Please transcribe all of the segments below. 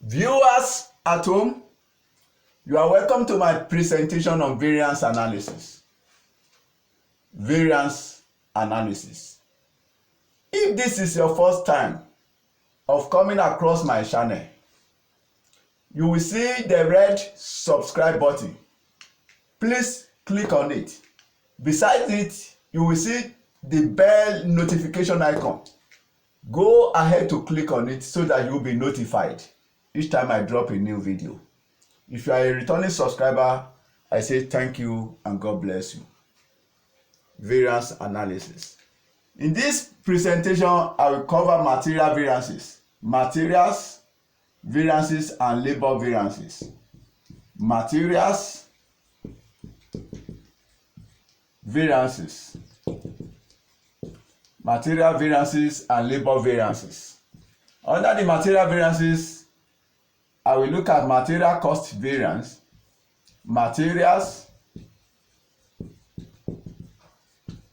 Viewers at home, you are welcome to my presentation on variance analysis. Variance analysis. If this is your first time of coming across my channel, you will see the red subscribe button. Please click on it. Besides it, you will see the bell notification icon. Go ahead to click on it so that you will be notified each time I drop a new video. If you are a returning subscriber, I say thank you and God bless you. Variance analysis. In this presentation, I will cover material variances, materials, variances and labor variances. Materials, variances, material variances and labor variances. Under the material variances, I will look at material cost variance, materials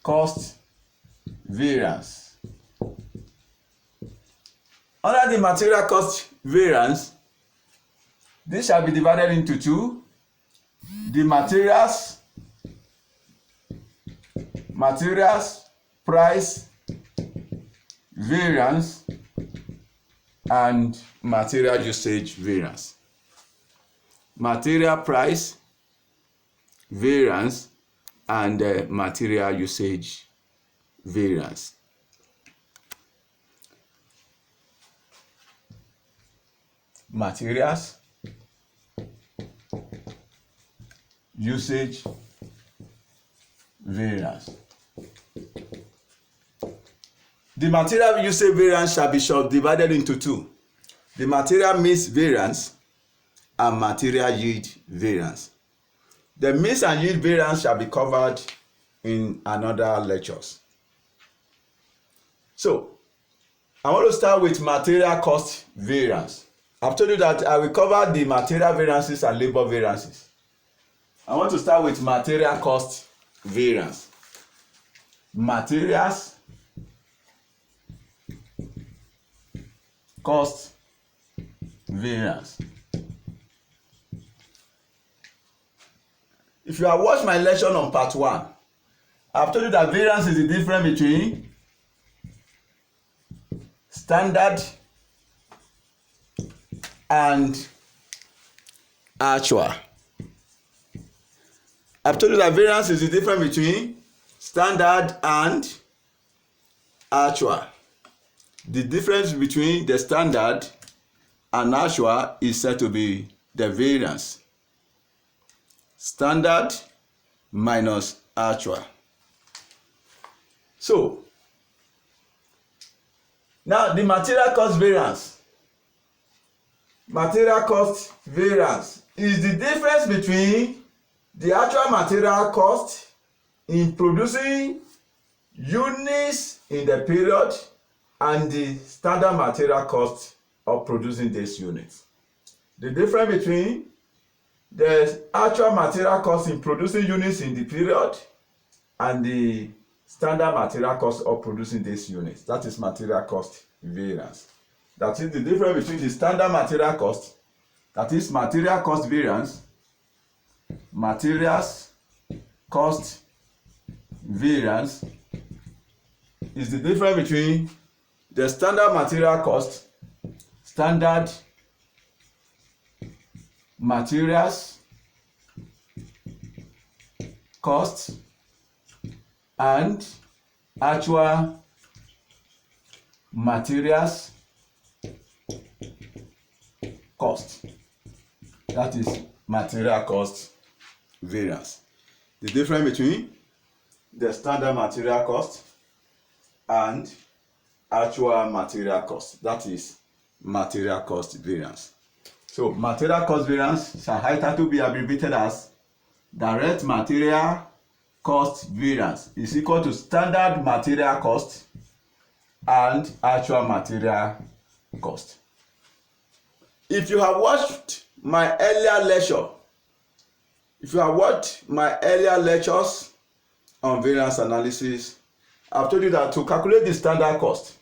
cost variance. Under the material cost variance, this shall be divided into two: the materials price variance and material usage variance. Material price variance and material usage variance. Materials usage variance. The material usage variance shall be subdivided into two: the material mix variance and material yield variance. The mix and yield variance shall be covered in another lectures. So, I want to start with material cost variance. I've told you that I will cover the material variances and labor variances. I want to start with material cost variance. Materials cost variance. If you have watched my lecture on part 1, I've told you that variance is the difference between standard and actual. I've told you that variance is the difference between standard and actual. The difference between the standard and actual is said to be the variance. Standard minus actual. So, now the material cost variance. Material cost variance is the difference between the actual material cost in producing units in the period and the standard material cost of producing these units. The difference between the actual material cost in producing units in the period and the standard material cost of producing these units. That is material cost variance. That is the difference between the standard material cost, that is material cost variance, materials cost variance is the difference between the standard material cost, standard materials cost and actual materials cost. That is material cost variance. The difference between the standard material cost and actual material cost. That is material cost variance. So material cost variance shall hitherto be abbreviated as direct material cost variance is equal to standard material cost and actual material cost. If you have watched my earlier lectures on variance analysis, I've told you that to calculate the standard cost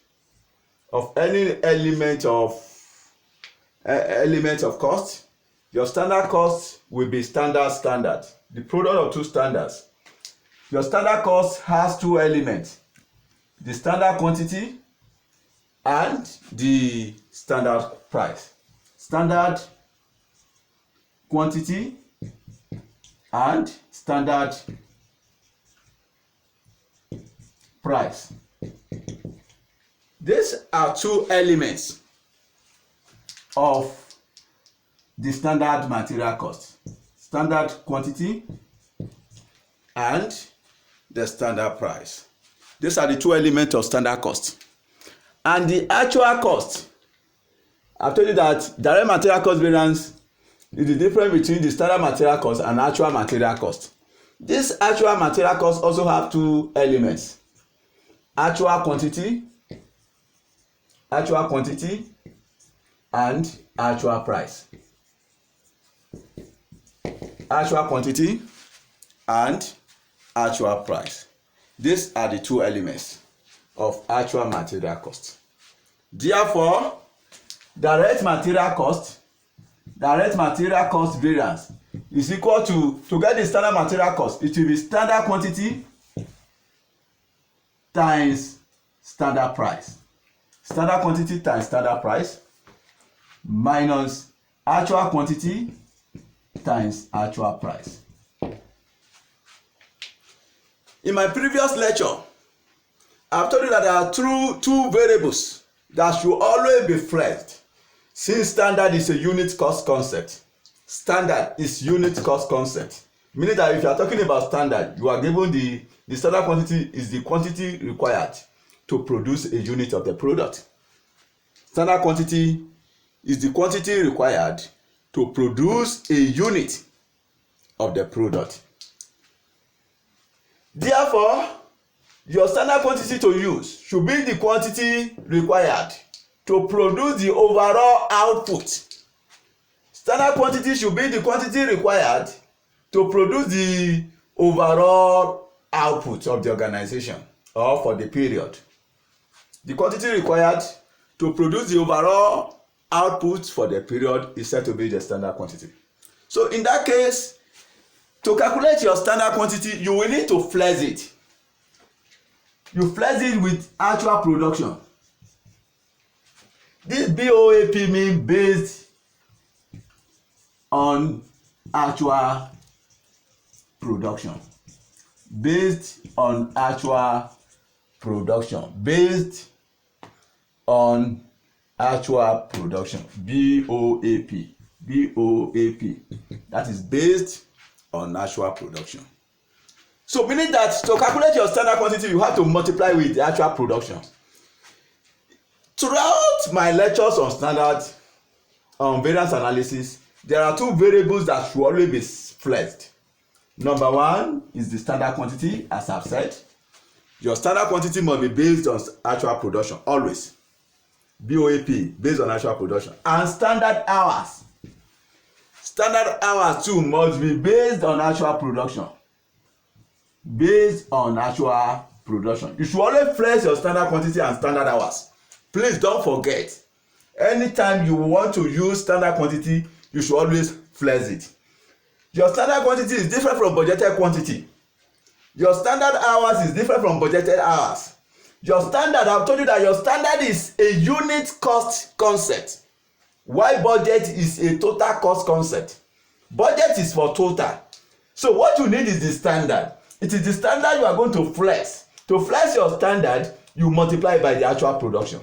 of any element of elements of cost. Your standard cost will be standard, the product of two standards. Your standard cost has two elements, the standard quantity and the standard price. Standard quantity and standard price. These are two elements of the standard material cost: standard quantity and the standard price. These are the two elements of standard cost. And the actual cost, I've told you that direct material cost variance is the difference between the standard material cost and actual material cost. This actual material cost also have two elements: actual quantity and actual price. Actual quantity and actual price. These are the two elements of actual material cost. Therefore, direct material cost variance is equal to get the standard material cost, it will be standard quantity times standard price. Standard quantity times standard price minus actual quantity times actual price. In my previous lecture, I've told you that there are two variables that should always be flexed, since standard is a unit cost concept. Standard is unit cost concept, meaning that if you are talking about standard, you are given the standard quantity is the quantity required to produce a unit of the product. Standard quantity is the quantity required to produce a unit of the product. Therefore, your standard quantity to use should be the quantity required to produce the overall output. Standard quantity should be the quantity required to produce the overall output of the organization or for the period. The quantity required to produce the overall output for the period is said to be the standard quantity. So in that case, to calculate your standard quantity, you will need to flex it. You flex it with actual production. This BOAP means based on actual production. Based on actual production. Based on actual production. BOAP. BOAP. That is based on actual production. So meaning that to calculate your standard quantity, you have to multiply with the actual production. Throughout my lectures on standard variance analysis, there are two variables that should always be flexed. Number one is the standard quantity, as I've said. Your standard quantity must be based on actual production, always. BOAP, based on actual production. And standard hours. Standard hours too must be based on actual production. Based on actual production. You should always flex your standard quantity and standard hours. Please don't forget. Anytime you want to use standard quantity, you should always flex it. Your standard quantity is different from budgeted quantity. Your standard hours is different from budgeted hours. Your standard, I've told you that your standard is a unit cost concept, while budget is a total cost concept. Budget is for total. So what you need is the standard. It is the standard you are going to flex. To flex your standard, you multiply by the actual production.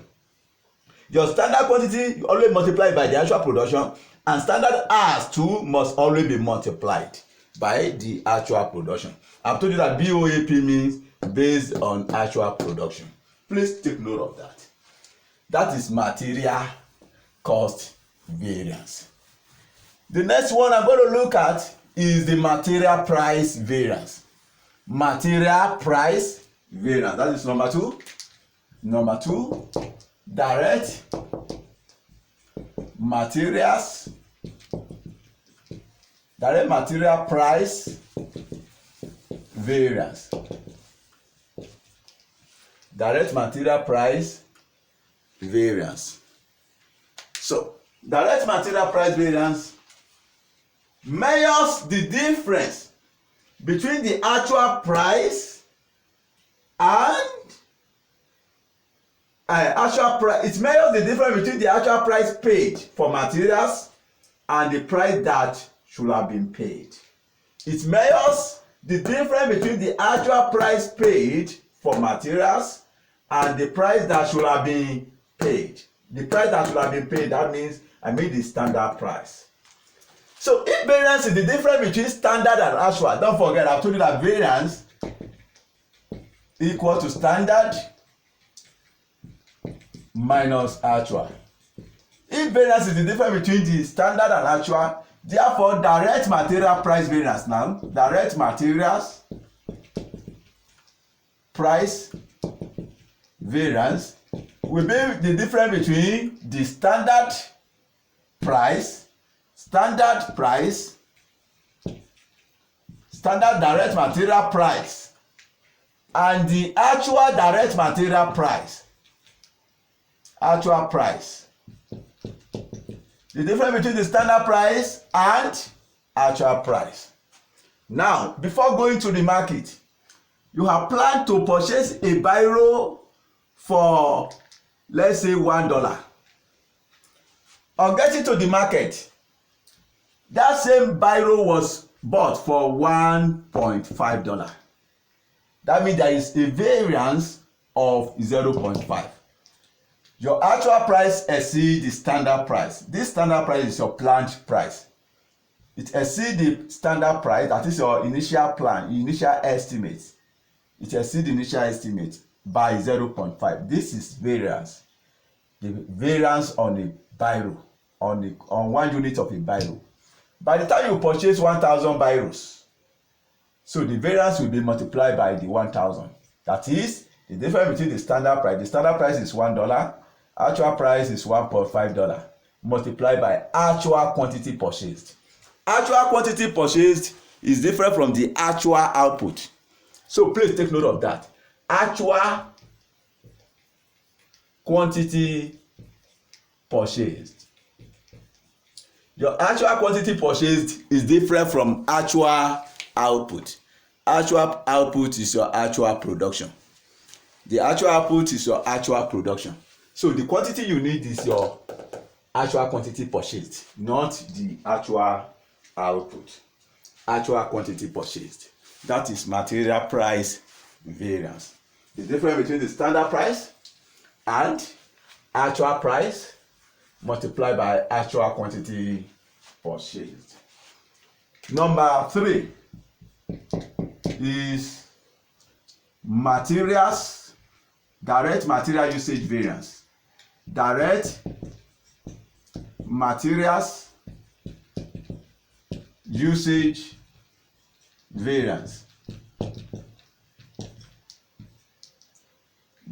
Your standard quantity, you always multiply by the actual production, and standard hours too must always be multiplied by the actual production. I've told you that BOAP means based on actual production. Please take note of that. That is material cost variance. The next one I'm going to look at is the material price variance. Material price variance. That is number two. Number two, direct materials. Direct material price variance. Direct material price variance. So Direct material price variance measures the difference between the actual price and it measures the difference between the actual price paid for materials and the price that should have been paid. It measures the difference between the actual price paid for materials and the price that should have been paid. The price that should have been paid, that means I mean the standard price. So if variance is the difference between standard and actual, don't forget I've told you that variance equal to standard minus actual. If variance is the difference between the standard and actual, therefore direct material price variance now, direct materials price variance will be the difference between the standard direct material price and the actual direct material price. Actual price. The difference between the standard price and actual price. Now, before going to the market, you have planned to purchase a biro for, let's say, $1. On getting to the market, that same biro was bought for $1.5. That means there is a variance of 0.5. Your actual price exceeds the standard price. This standard price is your planned price. It exceeds the standard price, that is your initial plan, initial estimate. It exceeds the initial estimate by 0.5. This is variance. The variance on a biro, on 1 unit of a biro. By the time you purchase 1,000 biros, so the variance will be multiplied by the 1,000. That is the difference between the standard price. The standard price is $1. Actual price is $1.5 multiplied by actual quantity purchased. Actual quantity purchased is different from the actual output. So please take note of that. Actual quantity purchased. Your actual quantity purchased is different from actual output. Actual output is your actual production. The actual output is your actual production. So the quantity you need is your actual quantity purchased, not the actual output. Actual quantity purchased. That is material price variance. The difference between the standard price and actual price multiplied by actual quantity purchased. Number 3 is materials, direct material usage variance. Direct materials usage variance.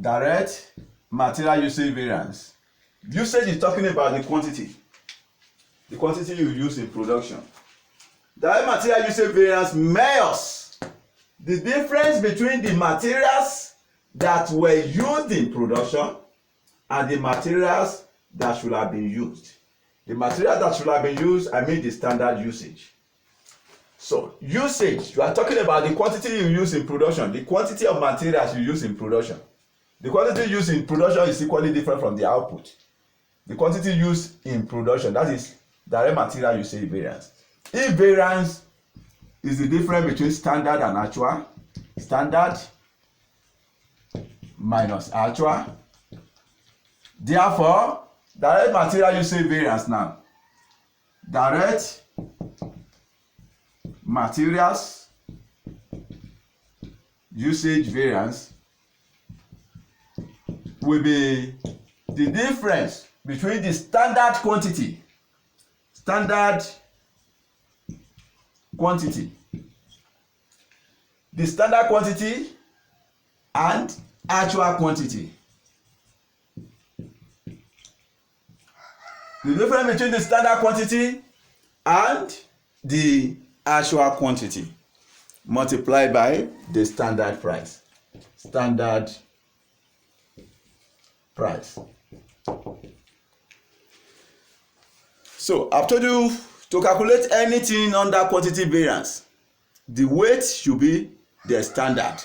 Direct material usage variance. Usage is talking about the quantity you use in production. Direct material usage variance measures the difference between the materials that were used in production and the materials that should have been used. The material that should have been used, I mean the standard usage. So usage, you are talking about the quantity you use in production, the quantity of materials you use in production. The quantity used in production is equally different from the output. The quantity used in production, that is direct material usage variance. If variance is the difference between standard and actual, standard minus actual, therefore direct material usage variance now, direct materials usage variance will be the difference between the standard quantity and actual quantity. The difference between the standard quantity and the actual quantity multiplied by the standard price. Standard price. So I've told you to calculate anything under quantity variance, the weight should be the standard.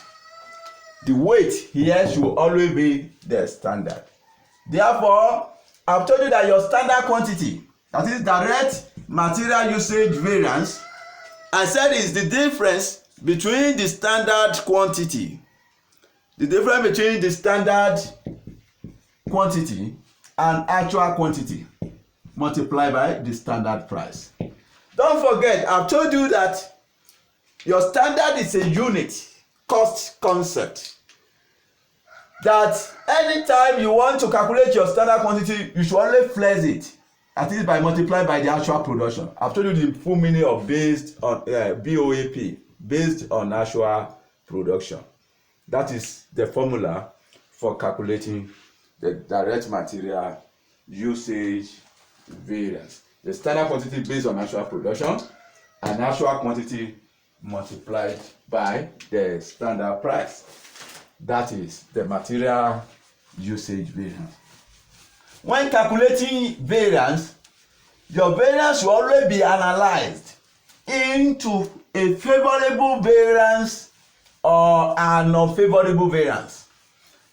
The weight here should always be the standard. Therefore, I've told you that your standard quantity, that is direct material usage variance, I said is the difference between the standard quantity, and actual quantity multiplied by the standard price. Don't forget, I've told you that your standard is a unit cost concept. That anytime you want to calculate your standard quantity, you should only flex it, at least by multiplying by the actual production. I've told you the full meaning of based on BOAP, based on actual production. That is the formula for calculating the direct material usage variance. The standard quantity based on actual production and actual quantity multiplied by the standard price. That is the material usage variance. When calculating variance, your variance will always be analyzed into a favorable variance or an unfavorable variance.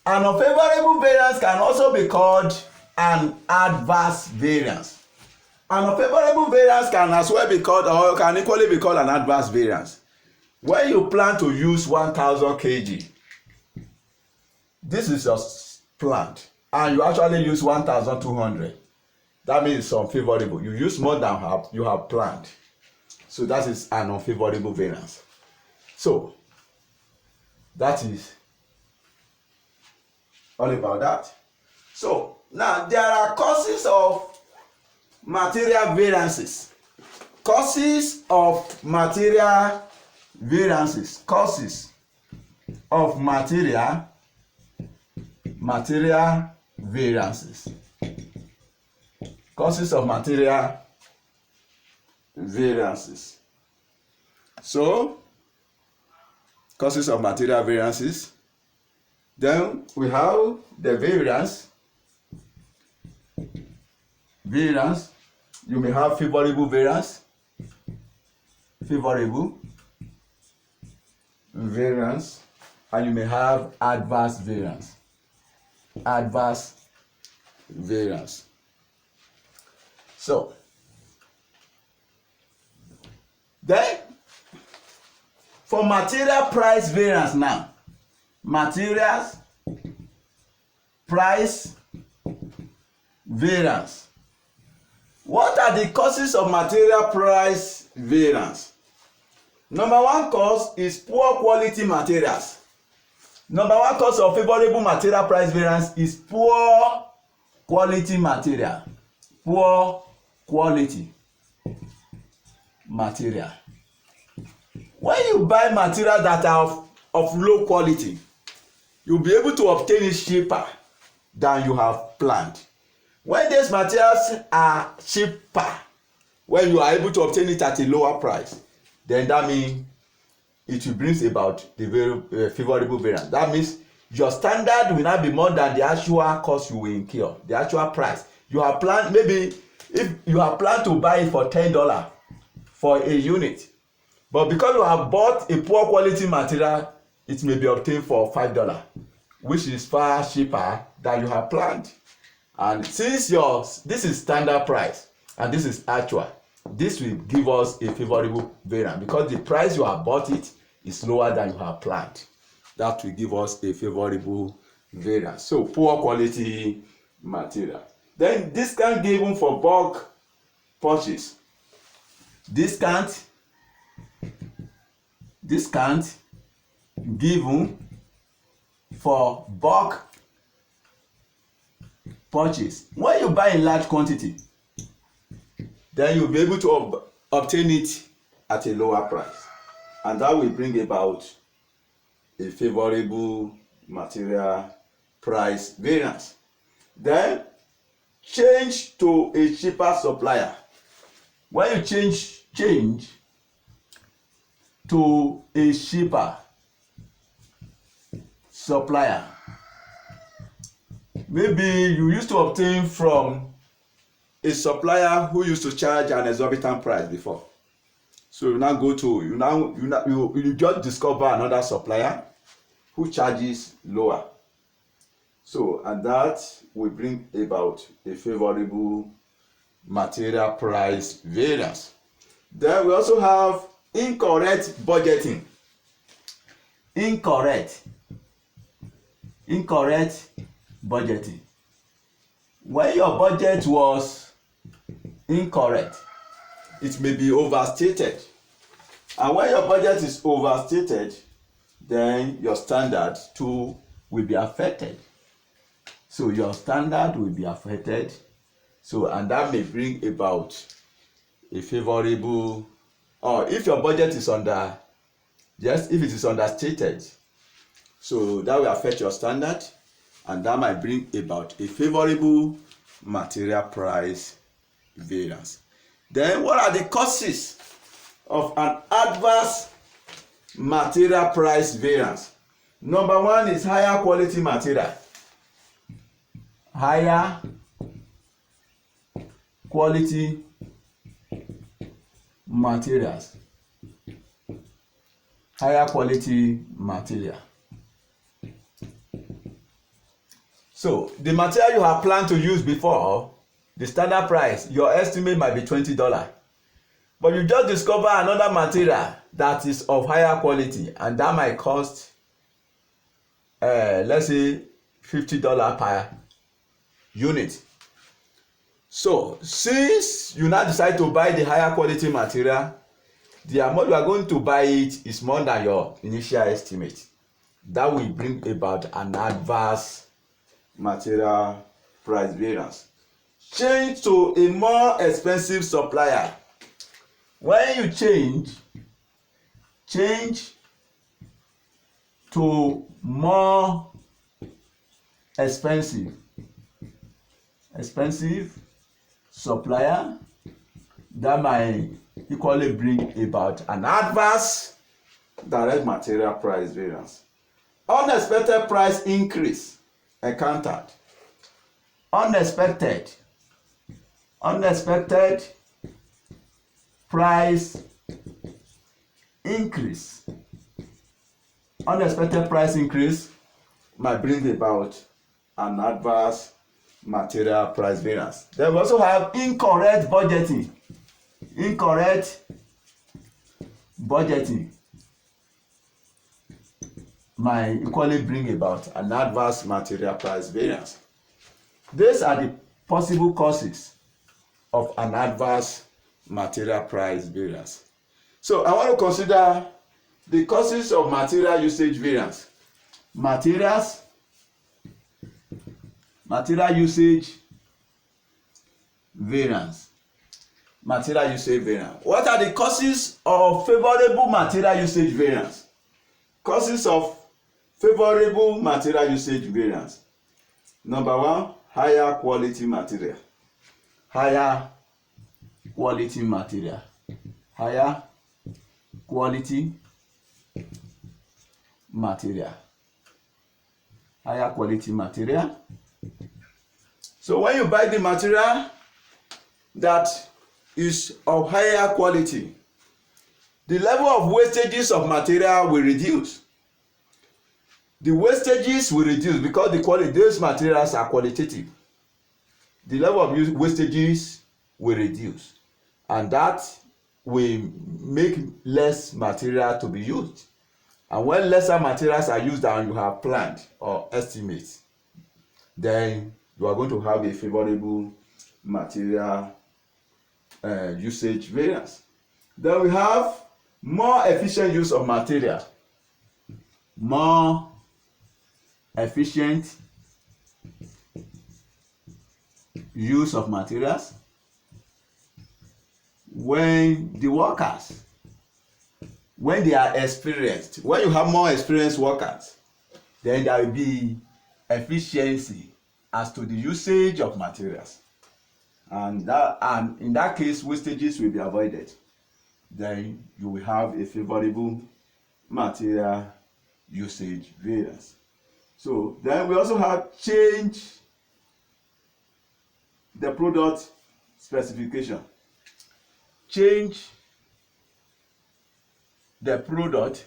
An unfavorable variance can also be called an adverse variance. An unfavorable variance can as well be called, or can equally be called, an adverse variance. When you plan to use 1000 kg, this is your plant, and you actually use 1200. That means it's unfavorable. You use more than you have planned. So that is an unfavorable variance. So that is all about that. So now there are causes of material variances. Causes of material variances. Causes of material variances. Causes of material variances. So, causes of material variances. Then we have the variance. Variance. You may have favorable variance. Favorable variance. And you may have adverse variance. Adverse variance. So, then for material price variance now, materials price variance. What are the causes of material price variance? Number one cause is poor quality materials. Number one cause of favorable material price variance is poor quality material. Poor quality material. When you buy material that are of low quality, you'll be able to obtain it cheaper than you have planned. When these materials are cheaper, when you are able to obtain it at a lower price, then that means it will bring about the very favorable variance. That means your standard will not be more than the actual cost you will incur, the actual price. You have planned, maybe if you have planned to buy it for $10 for a unit, but because you have bought a poor quality material, it may be obtained for $5, which is far cheaper than you have planned. And since this is standard price and this is actual, this will give us a favorable variance because the price you have bought it is lower than you have planned. That will give us a favorable variance. So poor quality material. Then discount given for bulk purchase. Discount given for bulk purchase. When you buy in large quantity, then you'll be able to obtain it at a lower price, and that will bring about a favorable material price variance. Then change to a cheaper supplier. When you change to a cheaper supplier, maybe you used to obtain from a supplier who used to charge an exorbitant price before. So you now go to you just discover another supplier who charges lower. So and that will bring about a favorable material price variance. Then we also have incorrect budgeting. Incorrect budgeting. When your budget was incorrect, it may be overstated. And when your budget is overstated, then your standard too will be affected. So your standard will be affected. So and that may bring about a favorable, or if your budget is under, if it is understated, so that will affect your standard, and that might bring about a favorable material price variance. Then what are the causes of an adverse material price variance? Number one is higher quality material. Higher quality materials. Higher quality material. So the material you have planned to use before, the standard price, your estimate might be $20. But you just discover another material that is of higher quality, and that might cost let's say $50 per unit. So since you now decide to buy the higher quality material, the amount you are going to buy it is more than your initial estimate. That will bring about an adverse material price variance. Change to a more expensive supplier. When you change to more expensive supplier, that might equally bring about an adverse direct material price variance. Unexpected price increase encountered. Unexpected price increase. Unexpected price increase might bring about an adverse material price variance. Then we also have incorrect budgeting. Incorrect budgeting might equally bring about an adverse material price variance. These are the possible causes of an adverse material price variance. So I want to consider the causes of material usage variance. Material usage variance. Material usage variance. What are the causes of favorable material usage variance? Causes of favorable material usage variance. Number one, higher quality material. Higher quality material. Higher quality material. Higher quality material. So when you buy the material that is of higher quality, the level of wastages of material will reduce. The wastages will reduce because the quality, those materials are qualitative. The level of wastages will reduce, and that will make less material to be used. And when lesser materials are used than you have planned or estimate, then you are going to have a favorable material usage variance. Then we have more efficient use of material. More efficient use of materials. When the workers, when they are experienced, when you have more experienced workers, then there will be efficiency as to the usage of materials, and in that case wastages will be avoided. Then you will have a favorable material usage variance. So then we also have change the product specification. Change the product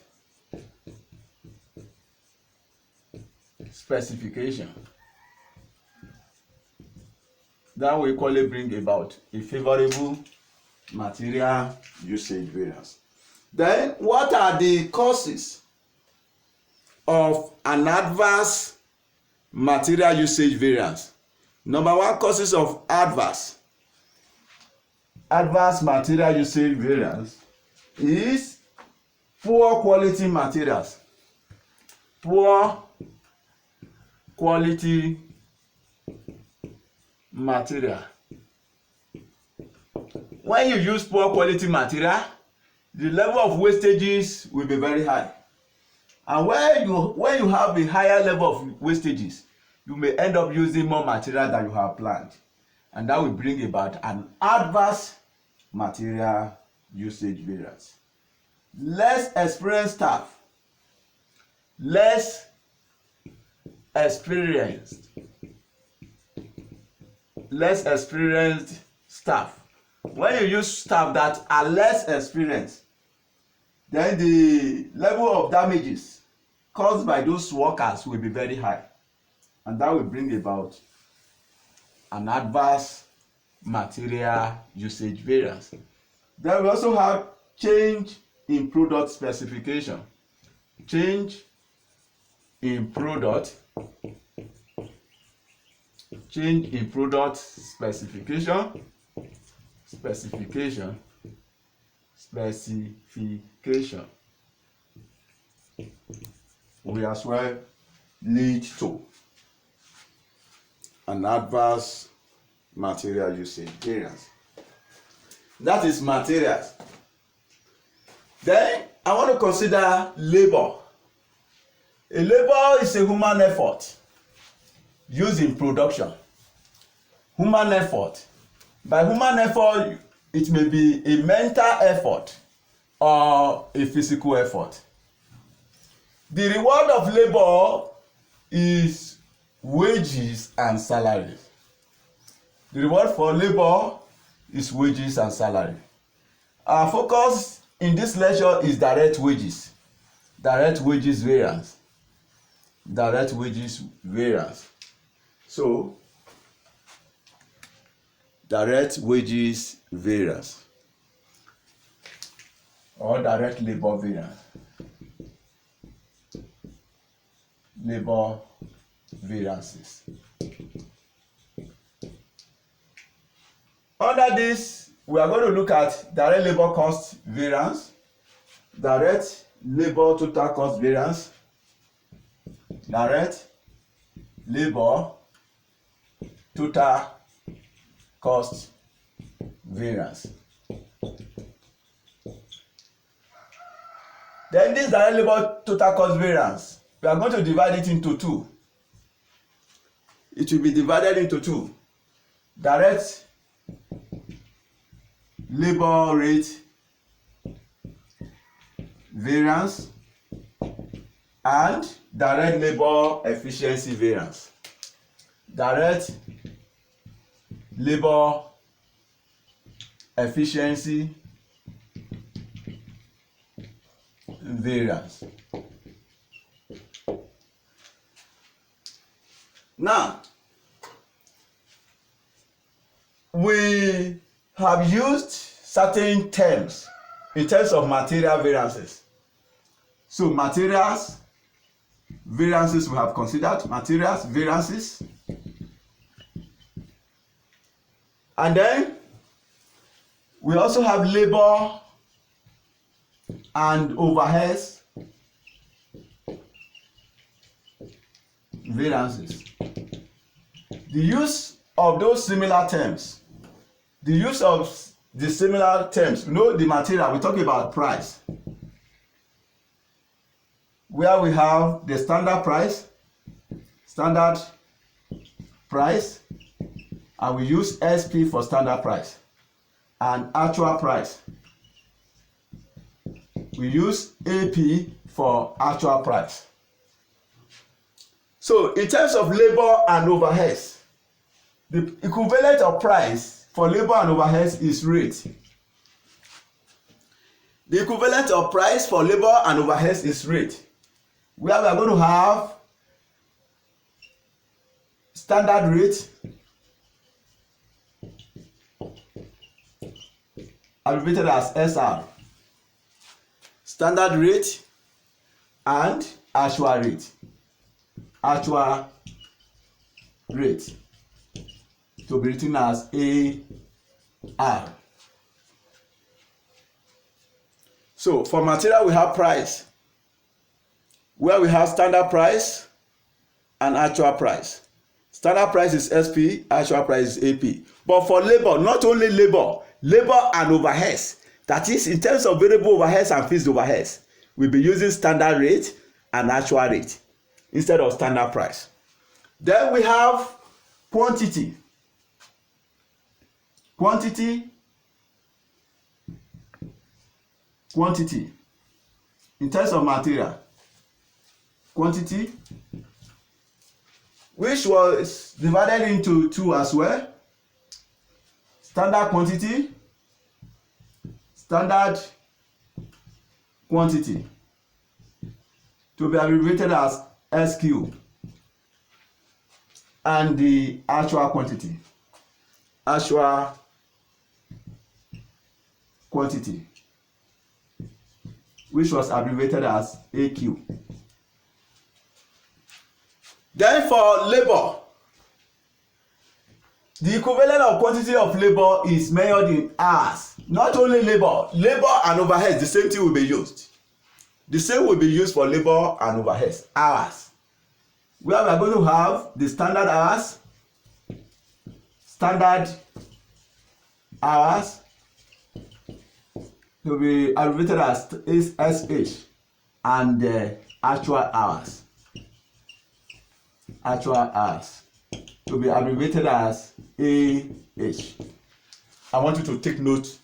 specification. That will equally bring about a favorable material usage variance. Then, what are the causes of an adverse material usage variance? Number one, causes of adverse material usage variance is poor quality materials. Poor quality material. When you use poor quality material, the level of wastages will be very high. And when you have a higher level of wastages, you may end up using more material than you have planned. And that will bring about an adverse material usage variance. Less experienced staff. Less experienced staff. When you use staff that are less experienced, then the level of damages caused by those workers will be very high, and that will bring about an adverse material usage variance. Then we also have change in product specification. Change in product specification. Will as well lead to an adverse material usage variance. That is materials. Then I want to consider labor. A labor is a human effort used in production. Human effort. By human effort, it may be a mental effort or a physical effort. The reward of labor is wages and salary. The reward for labor is wages and salary. Our focus in this lecture is direct wages. Direct wages variance. Direct wages variance. So, direct wages variance or direct labor variance. Labor variances. Under this, we are going to look at direct labor cost variance, direct labor total cost variance, direct labor total cost variance. Then this direct labor total cost variance, we are going to divide it into two. It will be divided into two. Direct labor rate variance and direct labor efficiency variance. Direct labor efficiency variance. Now, we have used certain terms in terms of material variances. So materials variances we have considered, materials variances. And then we also have labor and overheads variances. The use of those similar terms, the use of the similar terms, you know, the material, we talk about price, where we have the standard price, and we use SP for standard price, and actual price. We use AP for actual price. So in terms of labor and overheads, the equivalent of price for labor and overheads is rate. The equivalent of price for labor and overheads is rate, where we are going to have standard rate, abbreviated as SR, standard rate, and actual rate. Actual rate to be written as AR. So for material we have price, where we have standard price and actual price. Standard price is SP, actual price is AP. But for labor, not only labor and overheads, that is in terms of variable overheads and fixed overheads, we'll be using standard rate and actual rate instead of standard price. Then we have quantity. Quantity in terms of material. Quantity, which was divided into two as well. Standard quantity, standard quantity, to be abbreviated as SQ, and the actual quantity, actual quantity, which was abbreviated as AQ. Then for labor, the equivalent of quantity of labor is measured in hours. Not only labor and overheads, the same thing will be used. The same will be used for labor and overheads, hours. Where we are going to have the standard hours, to be abbreviated as SH, and the actual hours to be abbreviated as AH. I want you to take note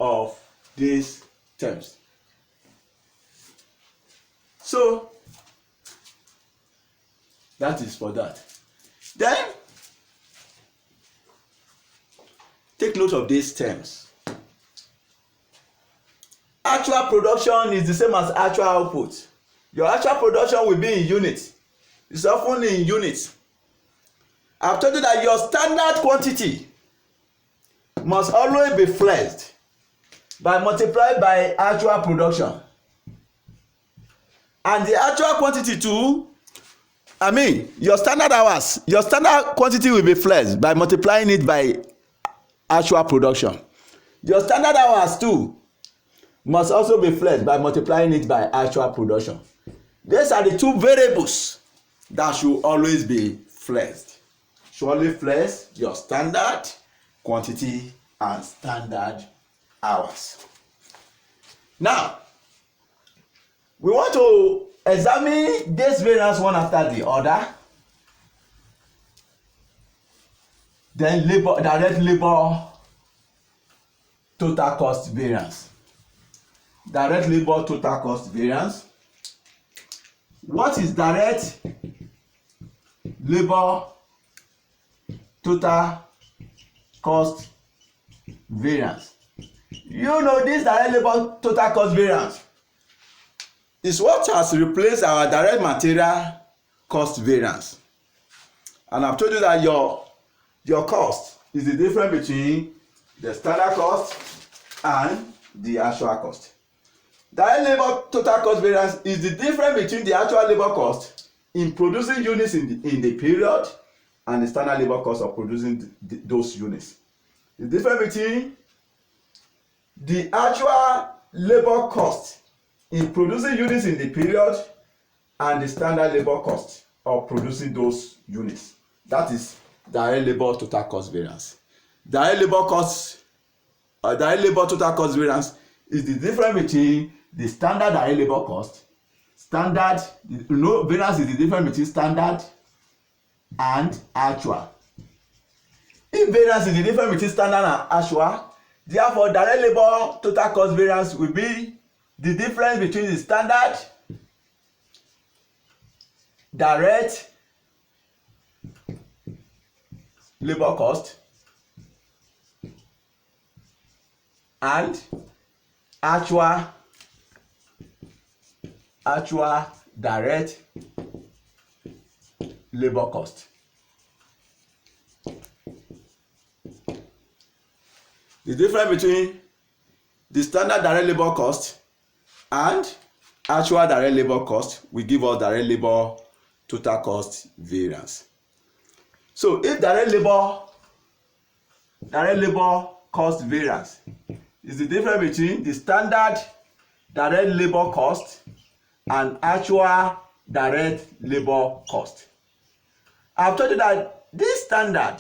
of these terms. So that is for that. Then take note of these terms. Actual production is the same as actual output. Your actual production will be in units. It's often in units. I've told you that your standard quantity must always be flexed by multiplied by actual production. And the actual quantity too, your standard hours, your standard quantity will be flexed by multiplying it by actual production. Your standard hours too must also be flexed by multiplying it by actual production. These are the two variables that should always be flexed. Surely flex your standard quantity and standard hours. Now, we want to examine this variance one after the other. Then direct labor total cost variance. Direct labor total cost variance. What is direct labor total cost variance? You know, this direct labor total cost variance is what has replaced our direct material cost variance. And I've told you that your cost is the difference between the standard cost and the actual cost. Direct labor total cost variance is the difference between the actual labor cost in producing units in the period and the standard labor cost of producing those units. The difference between the actual labor cost in producing units in the period and the standard labor cost of producing those units. That is direct labor total cost variance. Direct labor total cost variance is the difference between the standard direct labor cost. Variance is the difference between standard and actual. If variance is the difference between standard and actual, therefore direct labor total cost variance will be the difference between the standard direct labor cost and actual direct labor cost. The difference between the standard direct labor cost and actual direct labor cost will give us direct labor total cost variance. So if direct labor cost variance is the difference between the standard direct labor cost and actual direct labor cost. I've told you that this standard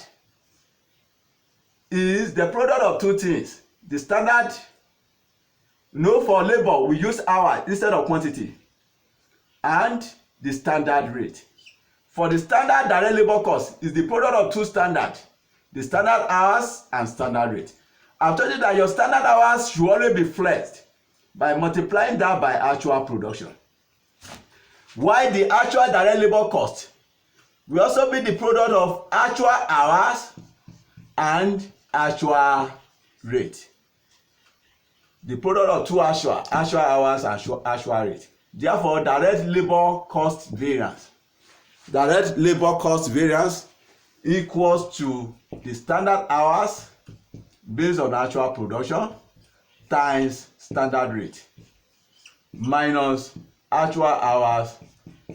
is the product of two things. The standard, for labor we use hour instead of quantity, and the standard rate. For the standard direct labor cost is the product of two standards, the standard hours and standard rate. I've told you that your standard hours should always be flexed by multiplying that by actual production. While the actual direct labor cost will also be the product of actual hours and actual rate. The product of two actual hours and actual rate. Therefore, direct labor cost variance equals to the standard hours based on actual production times standard rate minus actual hours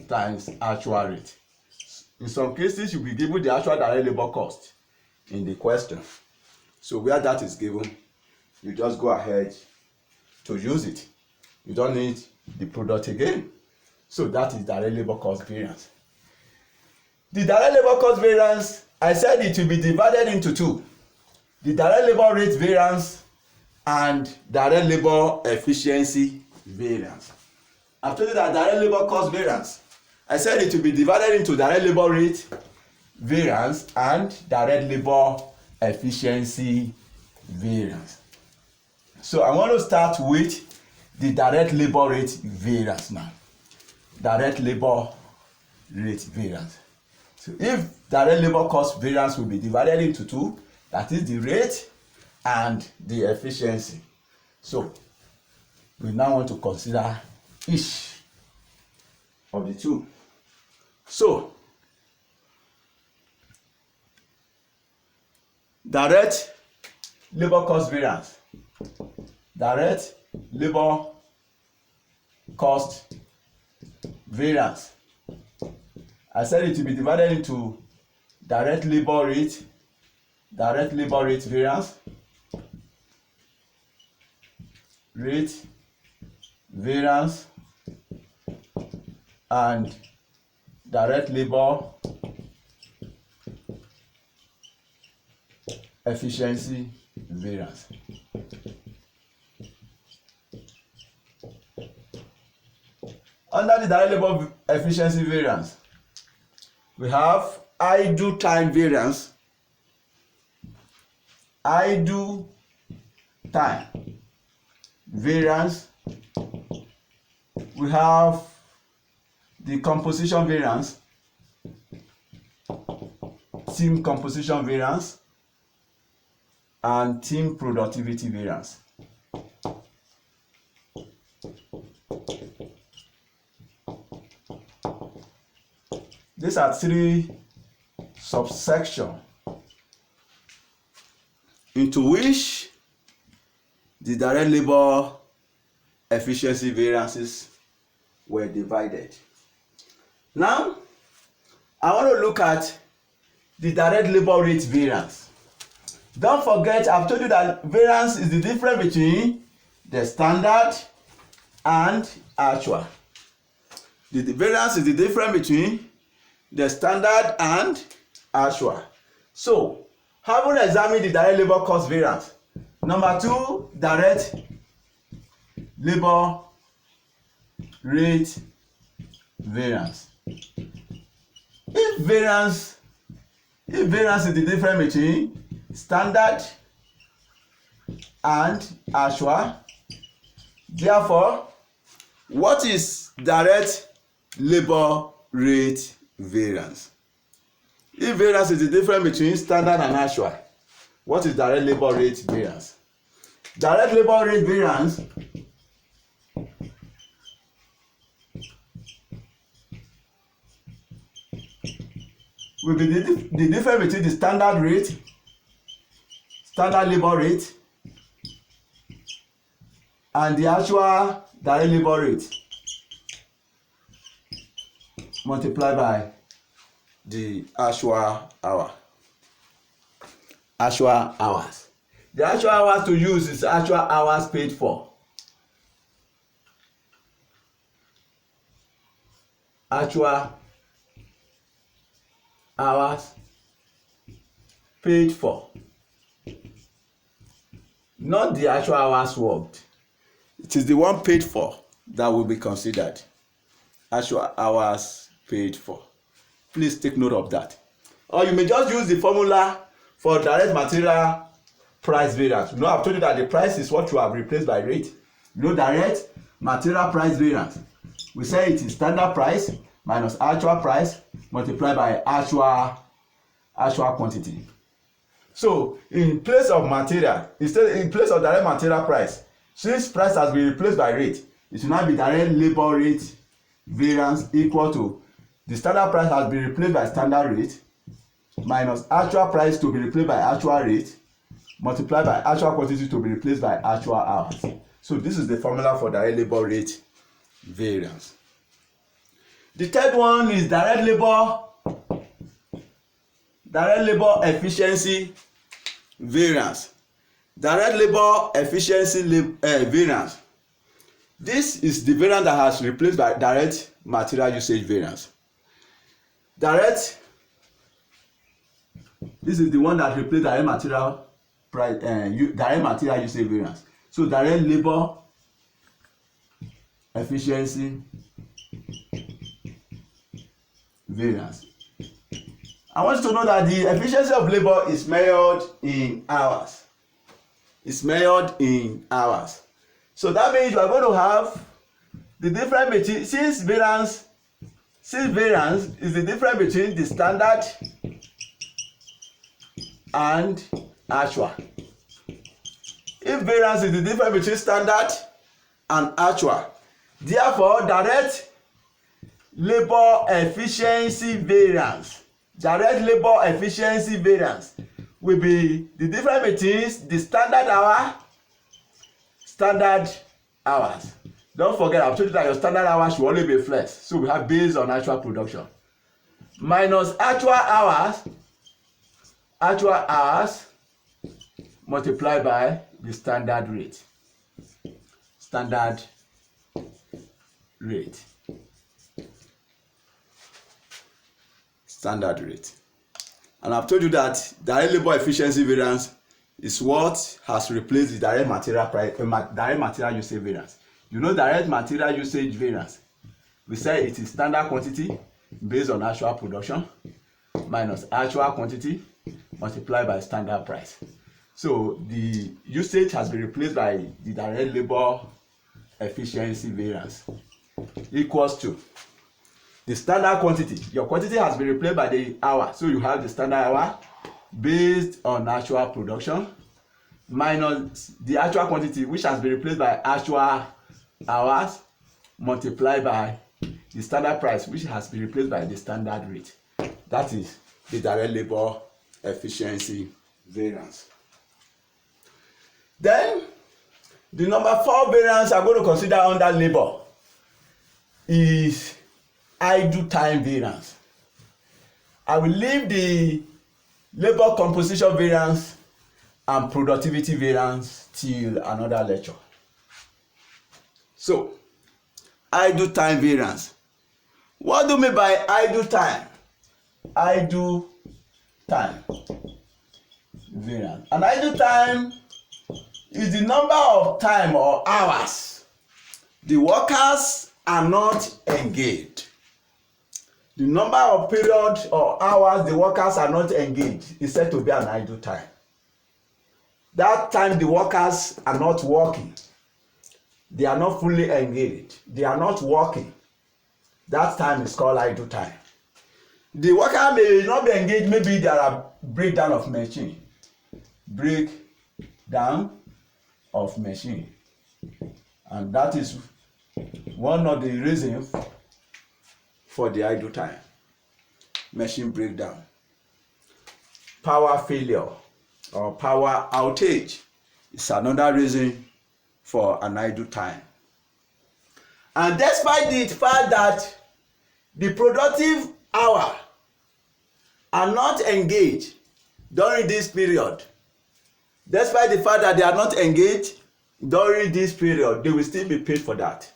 times actual rate. In some cases, you will be given the actual direct labor cost in the question. So where that is given, you just go ahead to use it. You don't need the product again. So that is direct labor cost variance. The direct labor cost variance, I said it will be divided into two. The direct labor rate variance and direct labor efficiency variance. I've told you that direct labor cost variance, I said it will be divided into direct labor rate variance and direct labor efficiency variance. So I want to start with the direct labor rate variance now. Direct labor rate variance. So if direct labor cost variance will be divided into two, that is the rate and the efficiency. So we now want to consider each of the two. So direct labor cost variance. Direct labor cost variance. I said it will be divided into direct labor rate variance, rate variance, and direct labor efficiency variance. Under the direct labor efficiency variance, we have idle time variance, idle time variance. We have the composition variance, team composition variance, and team productivity variance. These are three subsections into which the direct labor efficiency variances were divided. Now, I want to look at the direct labor rate variance. Don't forget, I've told you that variance is the difference between the standard and actual. The variance is the difference between the standard and actual. So, having examined the direct labor cost variance, number two, direct labor rate variance. If variance is the difference between standard and actual, therefore, what is direct labor rate variance? If variance is the difference between standard and actual, what is direct labor rate variance? Direct labor rate variance will be the difference between the standard labor rate, and the actual direct labor rate multiplied by the actual hours. The actual hours to use is actual hours paid for. Actual hours paid for, not the actual hours worked. It is the one paid for that will be considered. Actual hours paid for. Please take note of that. Or you may just use the formula for direct material price variance. You know, I've told you that the price is what you have replaced by rate. You know, direct material price variance, we say it is standard price minus actual price multiplied by actual quantity. So in place of material, in place of direct material price, since price has been replaced by rate, it will now be direct labor rate variance equal to the standard price has been replaced by standard rate minus actual price to be replaced by actual rate multiplied by actual quantity to be replaced by actual hours. So this is the formula for direct labor rate variance. The third one is direct labor efficiency variance. Direct labor efficiency variance. This is the variance that has replaced by direct material usage variance. This is the one that replaced direct material price, direct material usage variance. So direct labor efficiency variance. I want you to know that the efficiency of labor is measured in hours. It's measured in hours. So that means you are going to have the difference between, since variance is the difference between the standard and actual. If variance is the difference between standard and actual, therefore direct labor efficiency variance will be the difference between the standard hours. Don't forget, I've told you that your standard hours should always be flex. So we have based on actual production minus actual hours multiplied by the standard rate. And I've told you that direct labor efficiency variance is what has replaced the direct material usage variance. You know, direct material usage variance, we say it is standard quantity based on actual production minus actual quantity multiplied by standard price. So the usage has been replaced by the direct labor efficiency variance equals to the standard quantity. Your quantity has been replaced by the hour, so you have the standard hour based on actual production minus the actual quantity, which has been replaced by actual hours multiplied by the standard price, which has been replaced by the standard rate. That is the direct labor efficiency variance. Then the number 4 variance I'm going to consider under labor is idle time variance. I will leave the labor composition variance and productivity variance till another lecture. So, idle time variance. What do we mean by idle time? Idle time variance. An idle time is the number of time or hours the workers are not engaged. The number of period or hours the workers are not engaged is said to be an idle time. That time the workers are not working. They are not fully engaged. They are not working. That time is called idle time. The worker may not be engaged. Maybe there are breakdown of machine. Breakdown of machine, and that is one of the reasons for the idle time. Machine breakdown, power failure or power outage is another reason for an idle time. And despite the fact that the productive hour are not engaged during this period, despite the fact that they are not engaged during this period, they will still be paid for that.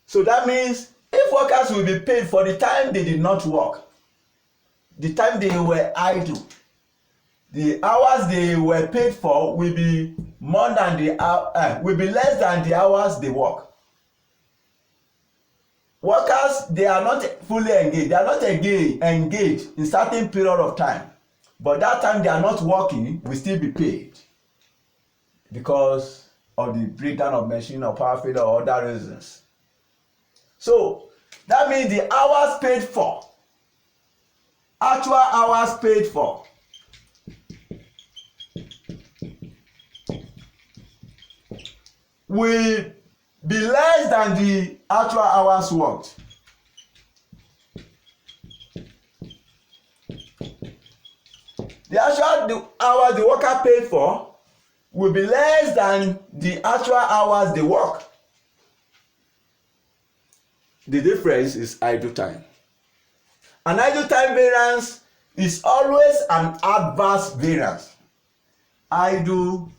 So that means if workers will be paid for the time they did not work, the time they were idle, the hours they were paid for will be more than will be less than the hours they work. Workers, they are not fully engaged. They are not engaged in certain period of time, but that time they are not working will still be paid because of the breakdown of machine or power failure or other reasons. So that means the hours paid for, actual hours paid for, will be less than the actual hours worked. The hours the worker paid for will be less than the actual hours they work. The difference is idle time. An idle time variance is always an adverse variance. Idle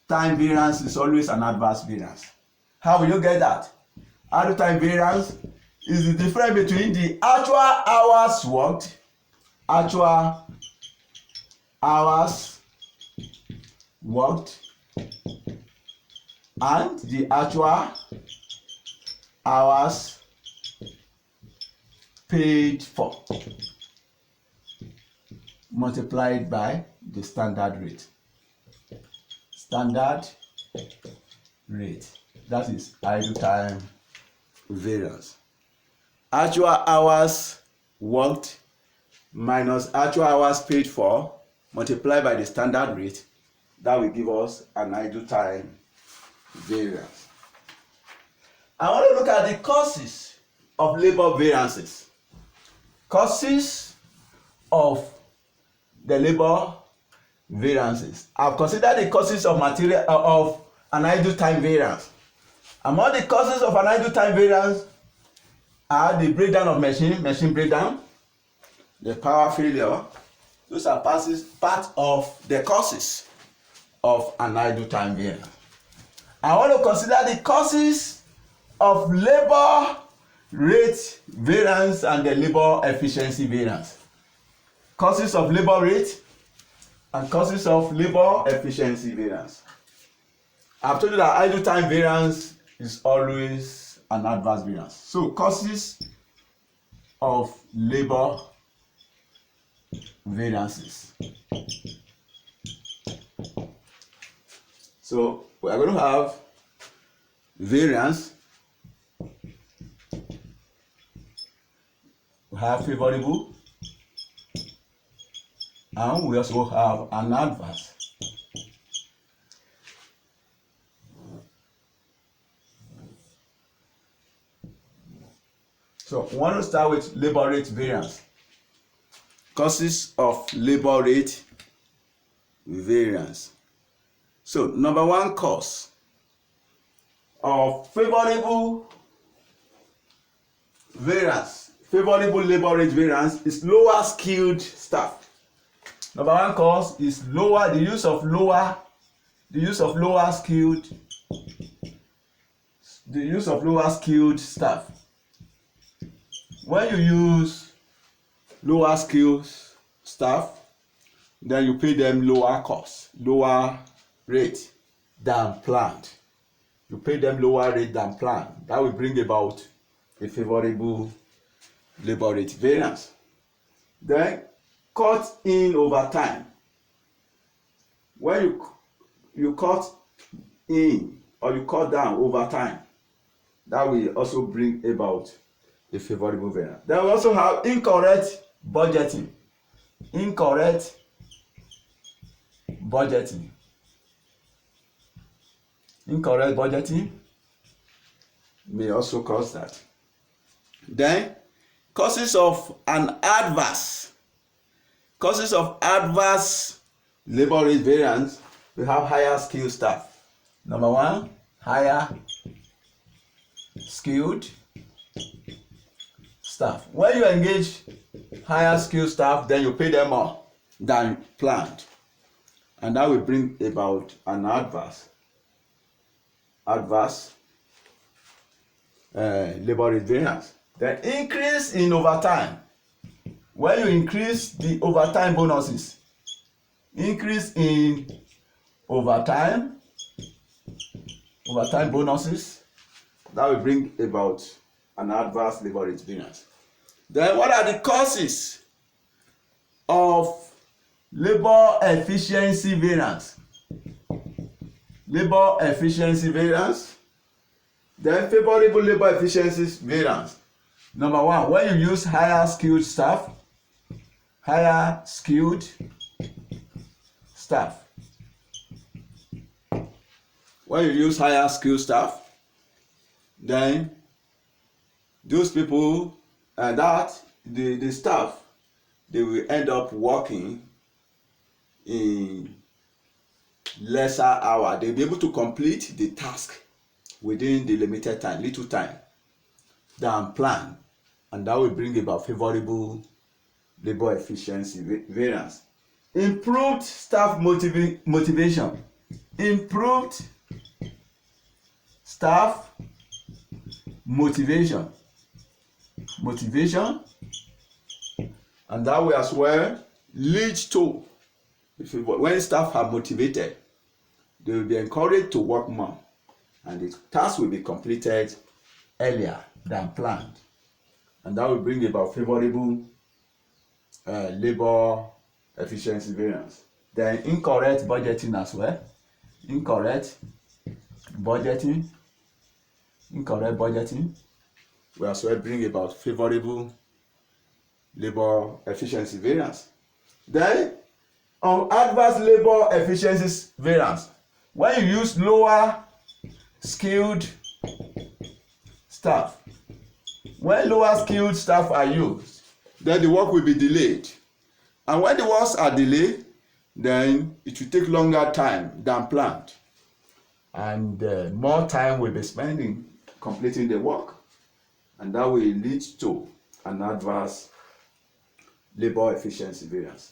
time variance is always an adverse variance. How will you get that? Idle time variance is the difference between the actual hours worked, and the actual hours paid for, multiplied by the standard rate. Standard rate, that is idle time variance. Actual hours worked minus actual hours paid for multiplied by the standard rate, that will give us an idle time variance. I want to look at the causes of labor variances. Causes of the labor variances. I've considered the causes of an idle time variance. Among the causes of an idle time variance are the breakdown of machine breakdown, the power failure. Those are part of the causes of an idle time variance. I want to consider the causes of labor rate variance and the labor efficiency variance. Causes of labor rate and causes of labor efficiency variance. I've told you that idle time variance is always an adverse variance. So causes of labor variances. So we are going to have variance. We have favorable, and we also have an adverse. So we want to start with labor rate variance. Causes of labor rate variance. So number one cause of favorable labor rate variance is lower skilled staff. Number one cause is the use of lower skilled staff. When you use lower skilled staff, then you pay them lower rate than planned. You pay them lower rate than planned. That will bring about a favorable labor rate variance. Then cut in over time. When you cut in or you cut down over time, that will also bring about a favorable variance. Then we also have incorrect budgeting. Incorrect budgeting may also cause that. Then causes of adverse labor rate variance. We have higher skilled staff. Number one, higher skilled staff. When you engage higher skilled staff, then you pay them more than planned, and that will bring about an adverse labor rate variance. Then increase in overtime. When you increase the overtime bonuses, increase in overtime bonuses, that will bring about an adverse labor rate variance. Then what are the causes of labor efficiency variance? Labor efficiency variance. Then favorable labor efficiency variance. Number one, when you use higher skilled staff. When you use higher skilled staff, then those people and the staff, they will end up working in lesser hour. They'll be able to complete the task within the limited time, little time than planned, and that will bring about favorable labor efficiency variance. Improved staff motivation. Improved staff motivation, and that will as well lead to, when staff are motivated, they will be encouraged to work more, and the task will be completed earlier than planned, and that will bring about favorable labor efficiency variance. Then incorrect budgeting as well. Incorrect budgeting will as well bring about favorable labor efficiency variance. Then on adverse labor efficiency variance, when you use lower skilled staff, when lower skilled staff are used, then the work will be delayed, and when the works are delayed, then it will take longer time than planned, and more time will be spent in completing the work, and that will lead to an adverse labor efficiency variance.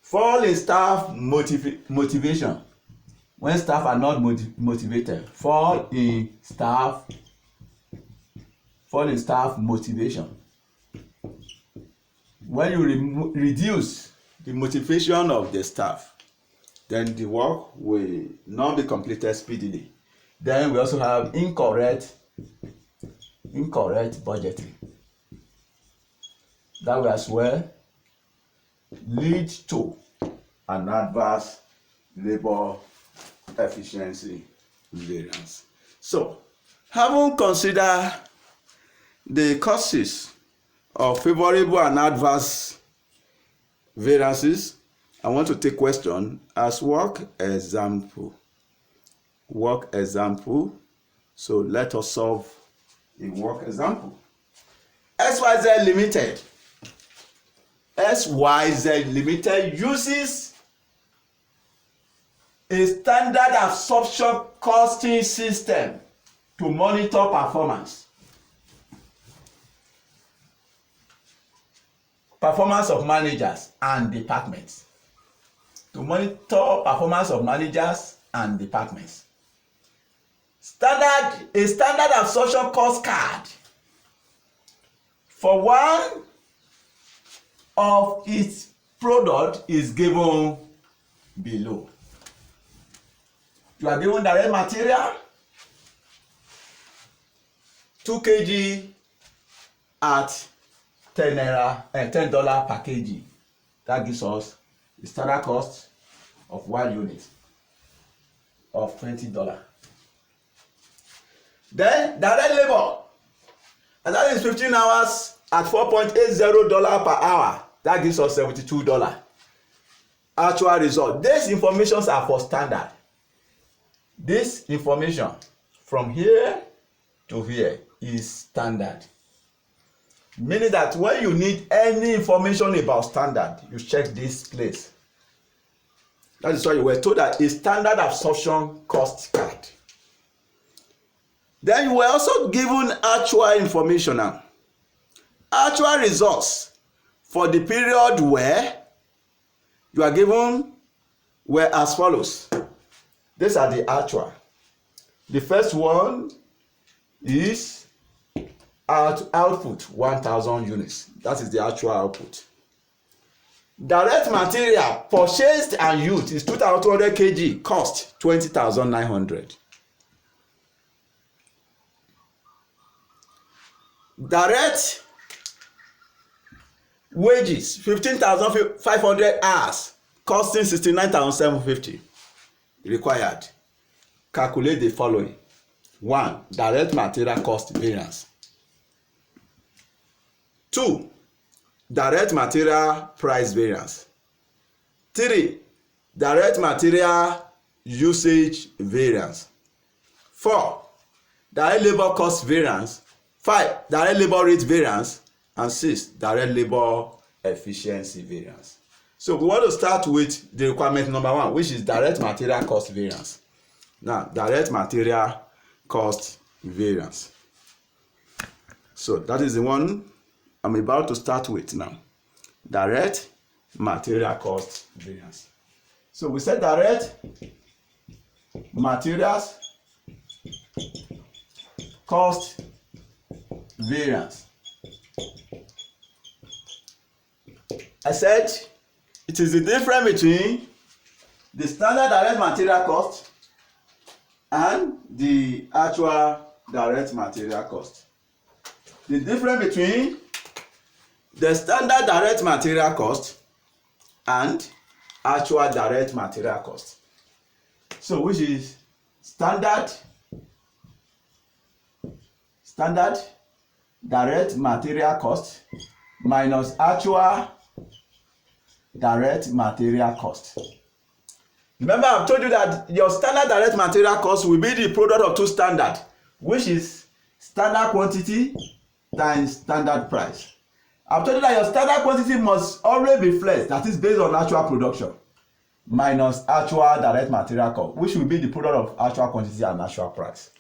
Fall in staff motivation. When staff are not motivated, fall in staff motivation. When you reduce the motivation of the staff, then the work will not be completed speedily. Then we also have incorrect budgeting. That will as well lead to an adverse labor efficiency variance. So, having considered the causes of favorable and adverse variances, I want to take question as work example. So let us solve a work example. XYZ Limited uses a standard absorption costing system to monitor performance of managers and departments. A standard absorption cost card for one of its product is given below. You are given direct material 2 kg at $10 per kg. That gives us the standard cost of 1 unit of $20. Then direct labor, and that is 15 hours at $4.80 per hour. That gives us $72. Actual result. These informations are for standard. This information from here to here is standard. Meaning that when you need any information about standard, you check this place. That is why you were told that a standard absorption cost card. Then you were also given actual information now. Actual results for the period where you are given were as follows. These are the actual. The first one is output 1,000 units. That is the actual output. Direct material purchased and used is 2,200 kg, cost 20,900. Direct wages 15,500 hours, costing 69,750 required. Calculate the following. 1. Direct material cost variance. 2. Direct material price variance. 3. Direct material usage variance. 4. Direct labor cost variance. 5. Direct labor rate variance. And 6. Direct labor efficiency variance. So we want to start with the requirement number 1, which is direct material cost variance. Now, direct material cost variance. So that is the one I'm about to start with now. Direct material cost variance. So we said direct materials cost variance. I said it is the difference between the standard direct material cost and the actual direct material cost. The difference between the standard direct material cost and actual direct material cost. So which is standard direct material cost minus actual direct material cost. Remember, I've told you that your standard direct material cost will be the product of two standard, which is standard quantity times standard price. I've told you that your standard quantity must always be flex, that is based on actual production, minus actual direct material cost, which will be the product of actual quantity and actual price.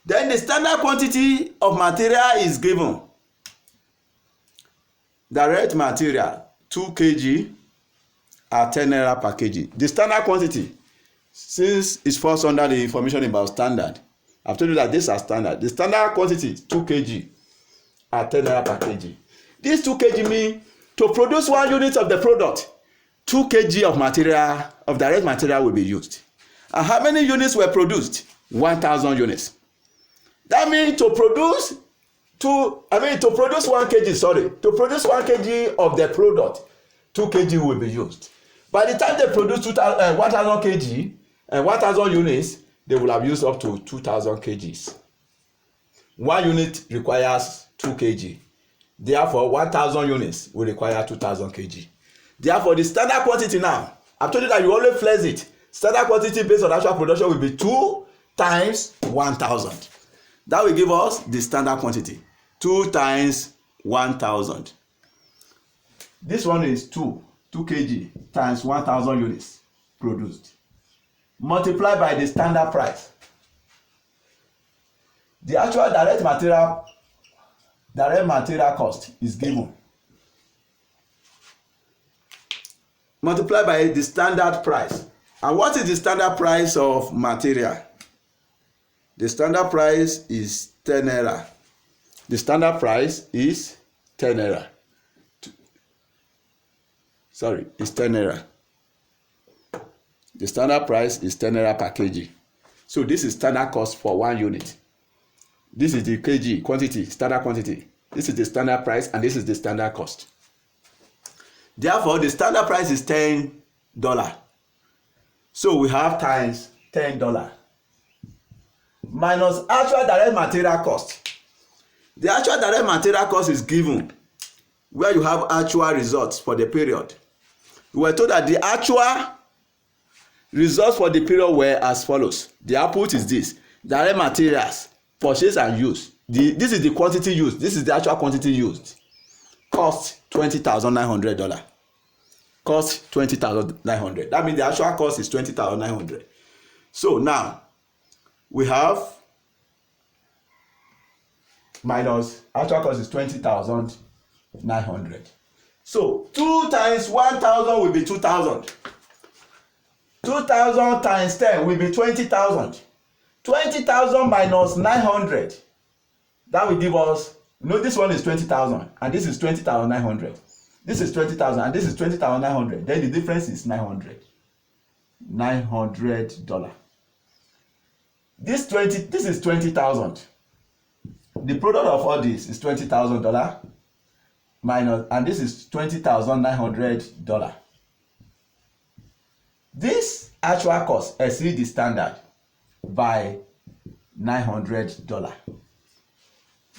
Then the standard quantity of material is given. Direct material 2 kg at 10 naira per kg. The standard quantity, since it falls under the information about standard, I've told you that these are standard. The standard quantity is 2 kg at 10 naira per kg. This 2 kg mean to produce 1 unit of the product, 2 kg of material, of direct material will be used. And how many units were produced? 1,000 units. That means to produce 1 kg, to produce 1 kg of the product, 2 kg will be used. By the time they produce 1,000 kg and 1,000 units, they will have used up to 2,000 kgs. 1 unit requires 2 kg. Therefore, 1,000 units will require 2,000 kg. Therefore, the standard quantity now, I've told you that you always flex it. Standard quantity based on actual production will be 2 times 1,000. That will give us the standard quantity. 2 times 1,000. This one is 2 kg times 1,000 units produced. Multiplied by the standard price. The actual direct material cost is given. Multiplied by the standard price. And what is the standard price of material? The standard price is 10 naira. The standard price is 10 naira. Sorry, it's 10 naira. The standard price is 10 naira per kg. So this is standard cost for 1 unit. This is the kg quantity, standard quantity. This is the standard price and this is the standard cost. Therefore, the standard price is $10. So we have times $10 minus actual direct material cost. The actual direct material cost is given where you have actual results for the period. We were told that the actual Results for the period were as follows. The output is this: direct materials purchased and used. This is the quantity used. This is the actual quantity used. Cost $20,900. Cost $20,900. That means the actual cost is $20,900. So now we have minus actual cost is $20,900. So 2 times 1,000 will be 2,000. 2,000 times 10 will be 20,000. 20,000 minus 900. That will give us, this one is 20,000 and this is 20,900. This is 20,000 and this is 20,900. Then the difference is $900. $900. This is 20,000. The product of all this is $20,000 minus, and this is $20,900. This actual cost exceeds the standard by $900.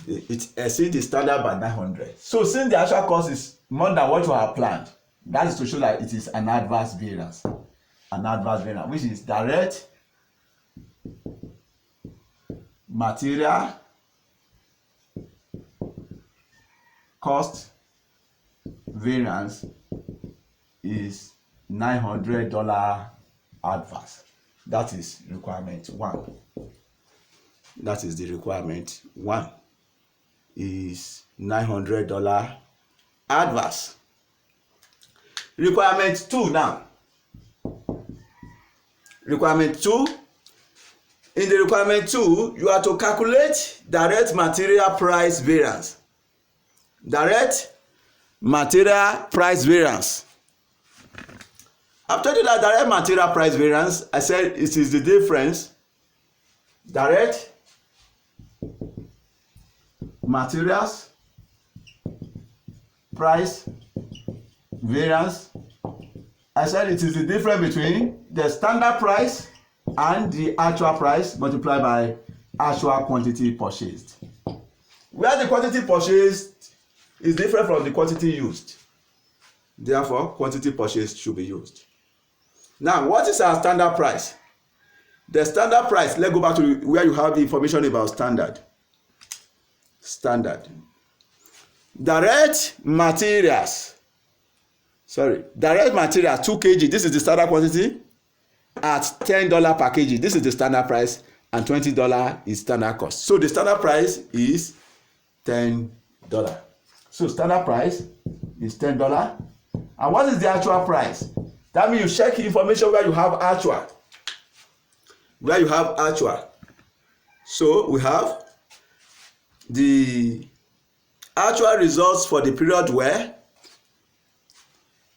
It exceeds the standard by 900. So since the actual cost is more than what you have planned, that is to show that it is an adverse variance. An adverse variance, which is direct material cost variance is $900 adverse. That is requirement 1. That is the requirement 1. Is $900 adverse. Requirement 2 now. Requirement 2. In the requirement 2, you are to calculate direct material price variance. Direct material price variance. I've told you that direct material price variance, I said it is the difference. Direct materials price variance. I said it is the difference between the standard price and the actual price multiplied by actual quantity purchased. Where the quantity purchased is different from the quantity used. Therefore, quantity purchased should be used. Now, what is our standard price? The standard price, let's go back to where you have the information about standard. Standard. Direct materials. Direct materials 2 kg. This is the standard quantity at $10 per kg. This is the standard price, and $20 is standard cost. So the standard price is $10. So standard price is $10. And what is the actual price? That means you check information where you have actual. Where you have actual. So we have the actual results for the period were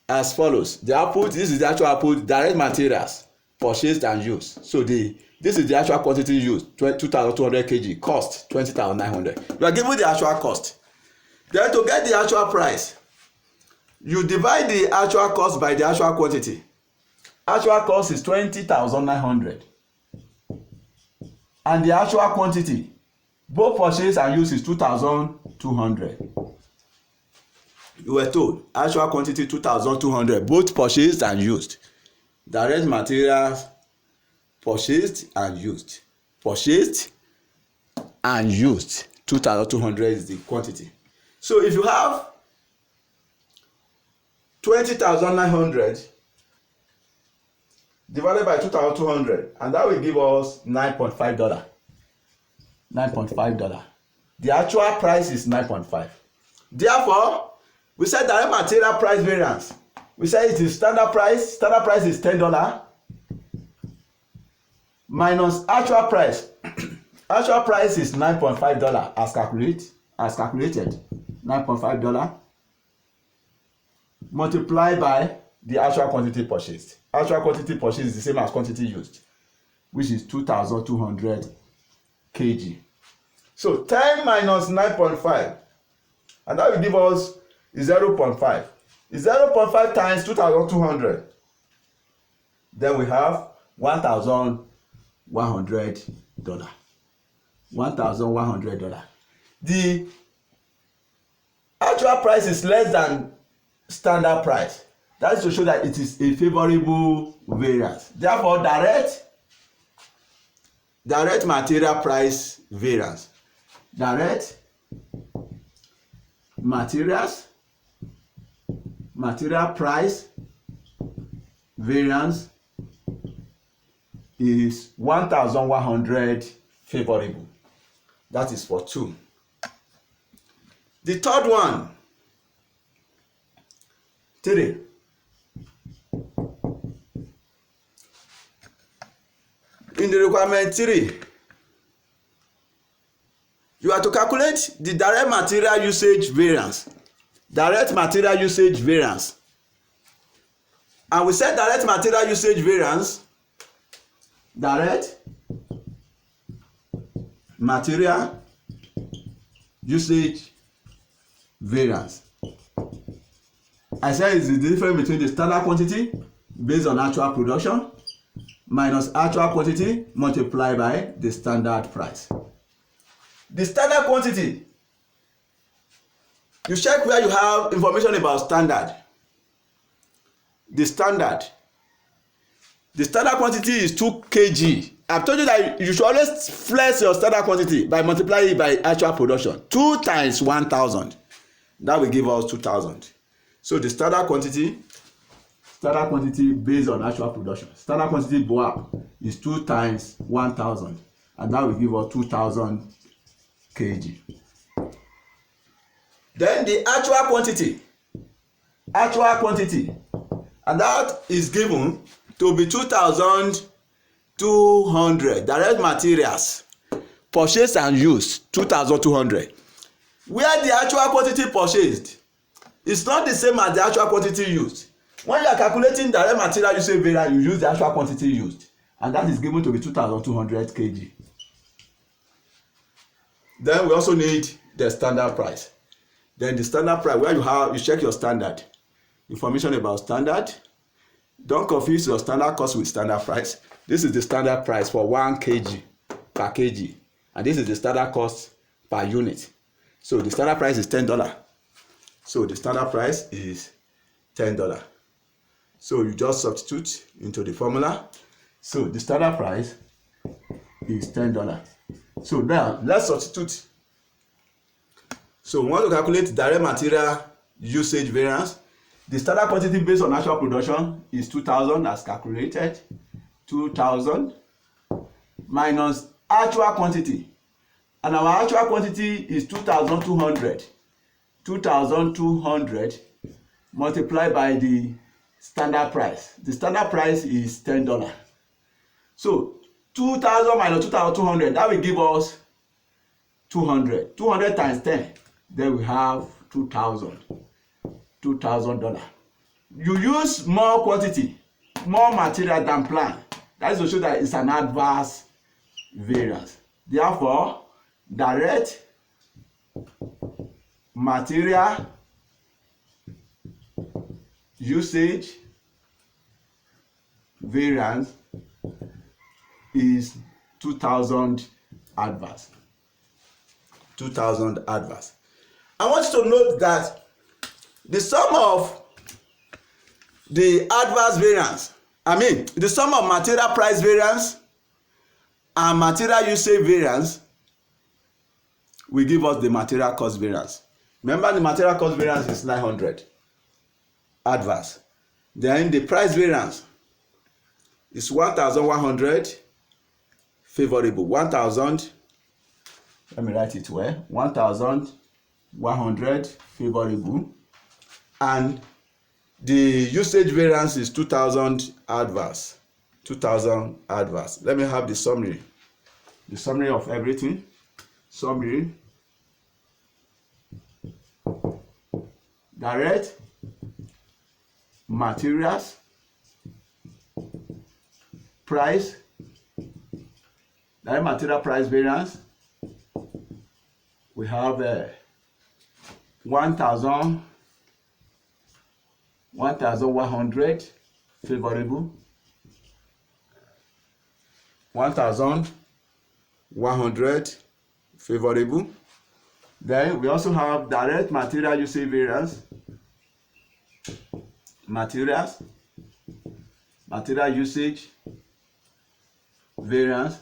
as follows. The output, this is the actual output, direct materials purchased and used. So this is the actual quantity used, 2,200 kg, cost 20,900. You are given the actual cost. Then to get the actual price, you divide the actual cost by the actual quantity. Actual cost is 20,900. And the actual quantity, both purchased and used, is 2,200. You were told actual quantity 2,200, both purchased and used. Direct materials purchased and used. Purchased and used. 2,200 is the quantity. So if you have 20,900 divided by 2,200, and that will give us $9.5. $9.5. The actual price is 9.5. Therefore, we said direct material price variance. We said it is standard price. Standard price is $10 minus actual price. Actual price is $9.5 as calculated. $9.5 multiplied by the actual quantity purchased. Actual quantity purchased is the same as quantity used, which is 2,200 kg. So 10 minus 9.5, and that will give us 0.5. 0.5 times 2,200. Then we have $1,100. $1,100. The actual price is less than standard price. That is to show that it is a favorable variance. Therefore, direct material price variance. Direct material price variance is 1,100 favorable. That is for 2. The third one, 3. In the requirement 3, you are to calculate the direct material usage variance. Direct material usage variance. And we said direct material usage variance. Direct material usage variance. I said it's the difference between the standard quantity based on actual production minus actual quantity multiplied by the standard price. The standard quantity, you check where you have information about standard. The standard quantity is 2 kg. I've told you that you should always flex your standard quantity by multiplying it by actual production. 2 times 1,000. That will give us 2,000. So the standard quantity based on actual production. Standard quantity BOAP is 2 times 1,000. And that will give us 2,000 kg. Then the actual quantity, and that is given to be 2,200 direct materials purchased and used, 2,200. Where the actual quantity purchased is not the same as the actual quantity used. When you are calculating direct material usage variance, you use the actual quantity used, and that is given to be 2,200 kg. Then we also need the standard price. Then the standard price, where you check your standard information about standard. Don't confuse your standard cost with standard price. This is the standard price for 1 kg per kg, and this is the standard cost per unit. So the standard price is $10. So the standard price is $10. So you just substitute into the formula. So the standard price is $10. So now let's substitute. So we want to calculate direct material usage variance. The standard quantity based on actual production is 2,000 as calculated. 2,000 minus actual quantity. And our actual quantity is 2,200. 2,200 multiplied by the standard price. The standard price is $10. So 2,000 minus 2,200, that will give us 200. 200 times 10, then we have $2,000. $2,000. You use more quantity, more material than planned. That is to show that it's an adverse variance. Therefore, direct material usage variance is 2,000 adverse. 2,000 adverse. I want you to note that the sum of the adverse variance, the sum of material price variance and material usage variance will give us the material cost variance. Remember, the material cost variance is 900 adverse. Then the price variance is 1,100 favorable. 1,000, let me write it well, 1,100 favorable, and the usage variance is 2,000 adverse. 2,000 adverse. Let me have the summary of everything. Summary: direct materials price, direct material price variance. We have 1,100 favorable, 1,100 favorable. Then we also have direct material usage variance. materials, material usage, variance,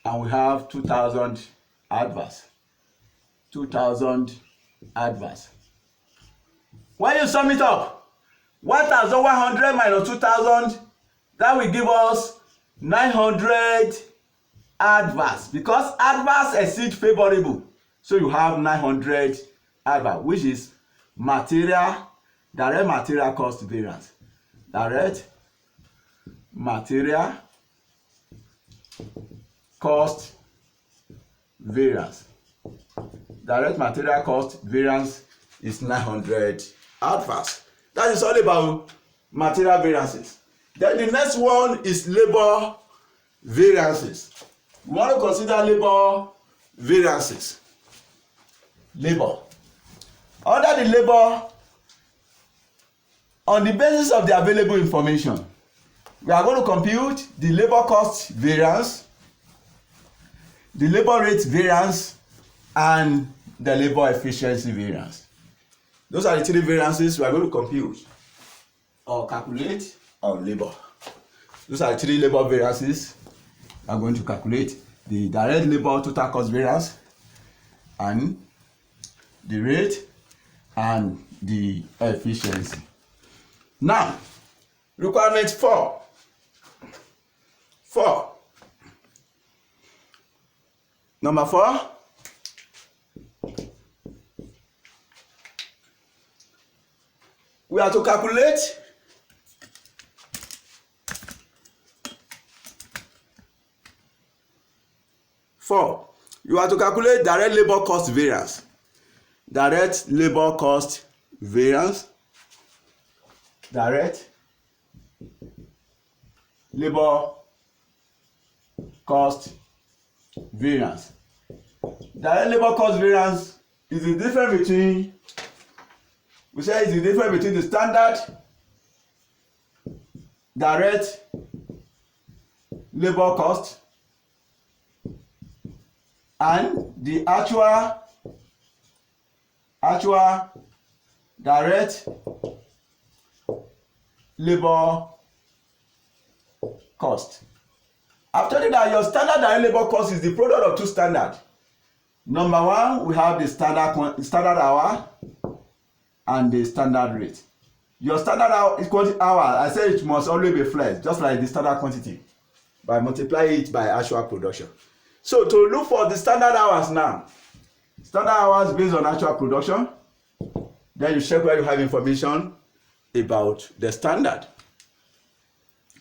and we have 2000 adverse. 2000 adverse. When you sum it up, 1100 minus 2000, that will give us 900 adverse, because adverse exceed favorable. So you have 900 adverse, which is direct material cost variance. Direct material cost variance. Direct material cost variance is 900 adverse. That is all about material variances. Then the next one is labor variances. We want to consider labor variances. Labor. Under the labor, on the basis of the available information, we are going to compute the labor cost variance, the labor rate variance, and the labor efficiency variance. Those are the three variances we are going to compute or calculate on labor. Those are the three labor variances we are going to calculate: the direct labor total cost variance, and the rate, and the efficiency. Now, requirement 4. Number 4. We are to calculate you are to calculate direct labor cost variance. Direct labor cost variance. Direct labor cost variance. Direct labor cost variance is the difference between, we say it's the difference between the standard direct labor cost and the actual direct labor cost. I've told you that your standard direct labor cost is the product of two standards. Number one, we have the standard hour and the standard rate. Your standard hour is quantity hour. I said it must always be flex, just like the standard quantity, by multiplying it by actual production. So to look for the standard hours now, standard hours based on actual production, then you check where you have information about the standard.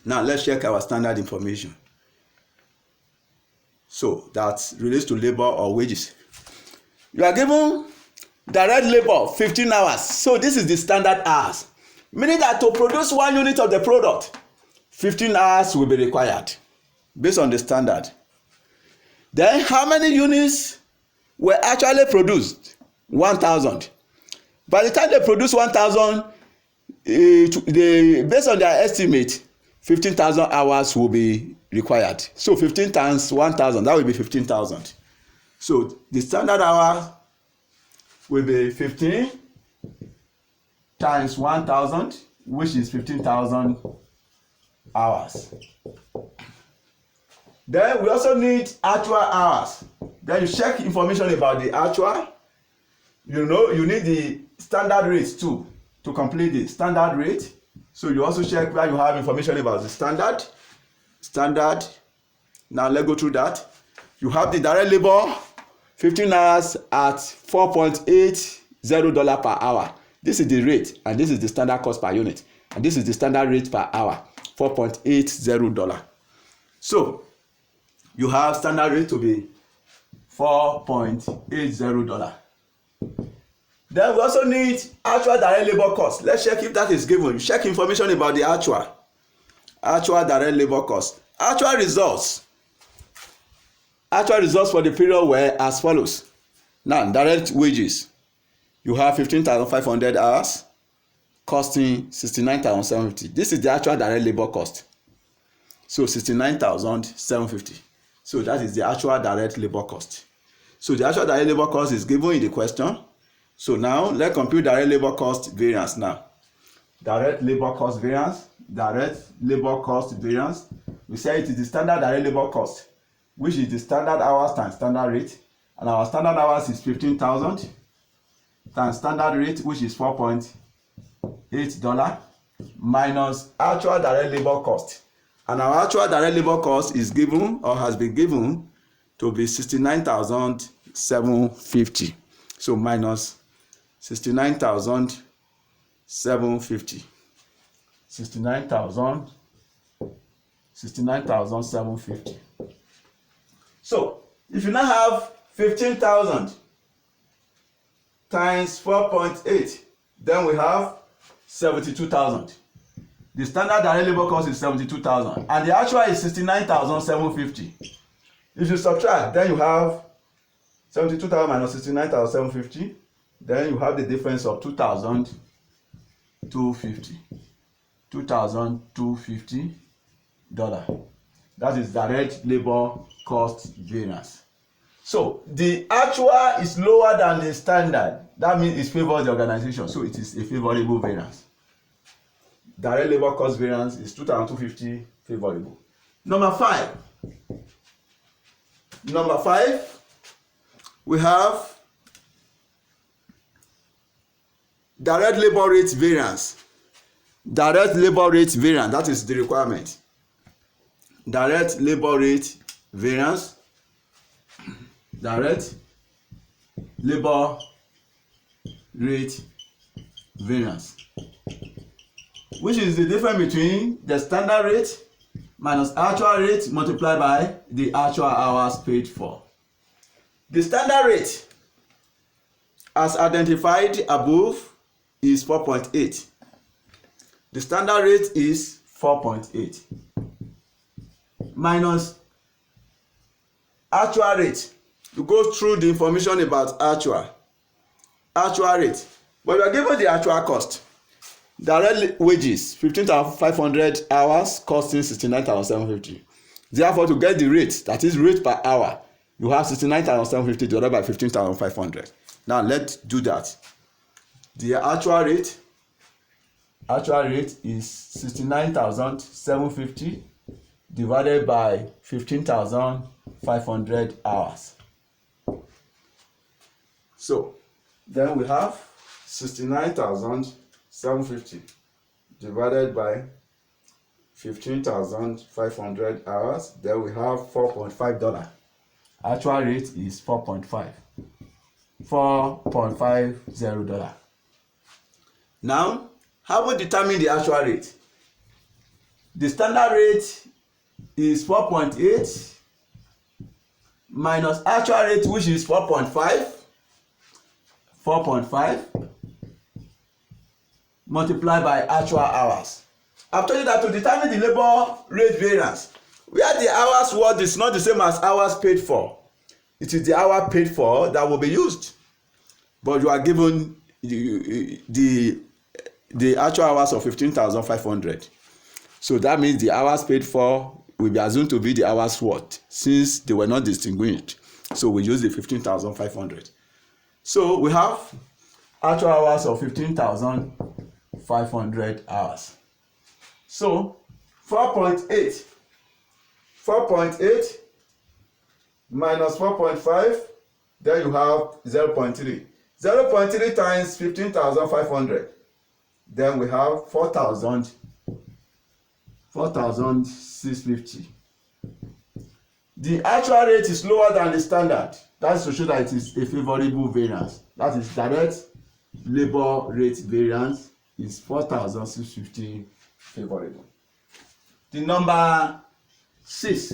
Now let's check our standard information. So that relates to labor or wages. You are given direct labor 15 hours. So this is the standard hours, meaning that to produce 1 unit of the product, 15 hours will be required based on the standard. Then how many units were actually produced? 1,000. By the time they produce 1,000, based on their estimate, 15,000 hours will be required. So 15 times 1,000, that will be 15,000. So the standard hour will be 15 times 1,000, which is 15,000 hours. Then we also need actual hours. Then you check information about the actual. You need the standard rate too to complete the standard rate. So you also check where you have information about the standard. Now let's go through that. You have the direct labor 15 hours at $4.80 per hour. This is the rate, and this is the standard cost per unit, and this is the standard rate per hour, $4.80. So you have standard rate to be $4.80. Then we also need actual direct labor cost. Let's check if that is given. You check information about the actual direct labor cost. Actual results for the period were as follows. Now, direct wages, you have 15,500 hours costing 69,750. This is the actual direct labor cost. So 69,750. So that is the actual direct labor cost. So the actual direct labor cost is given in the question. So now let's compute direct labor cost variance now. direct labor cost variance, direct labor cost variance. We say it is the standard direct labor cost, which is the standard hours times standard rate, and our standard hours is 15,000 times standard rate, which is $4.8, minus actual direct labor cost. And our actual direct labor cost is given or has been given to be 69,750. So minus 69,750. 69,750. So if you now have 15,000 times 4.8, then we have 72,000. The standard direct labor cost is 72,000 and the actual is 69,750. If you subtract, then you have 72,000 minus 69,750. Then you have the difference of 2,250. $2,250. That is direct labor cost variance. So the actual is lower than the standard. That means it favors the organization. So it is a favorable variance. Direct labor cost variance is 2,250 favorable. Number five, we have direct labor rate variance. Direct labor rate variance, that is the requirement. Direct labor rate variance. Direct labor rate variance, which is the difference between the standard rate minus actual rate multiplied by the actual hours paid for. The standard rate, as identified above, is 4.8. The standard rate is 4.8 minus actual rate. You go through the information about actual rate, but you are given the actual cost. Direct wages 15,500 hours costing 69,750. Therefore, to get the rate, that is rate per hour, you have 69,750 divided by 15,500. Now let's do that. The actual rate is 69,750 divided by 15,500 hours. So then we have 69,750 divided by 15,500 hours. Then we have $4.5. Actual rate is $4.50. Now, how we determine the actual rate? The standard rate is 4.8 minus actual rate, which is 4.5 multiplied by actual hours. I've told you that to determine the labor rate variance, where the hours worked is not the same as hours paid for. It is the hour paid for that will be used, but you are given the actual hours of 15,500. So that means the hours paid for will be assumed to be the hours worked, since they were not distinguished. So we use the 15,500. So we have actual hours of 15,500 hours. So 4.8 minus 4.5, then you have 0.3. 0.3 times 15,500. Then we have 4,650. The actual rate is lower than the standard. That's to show that it is a favorable variance. That is direct labor rate variance is 4,650 favorable. The number 6.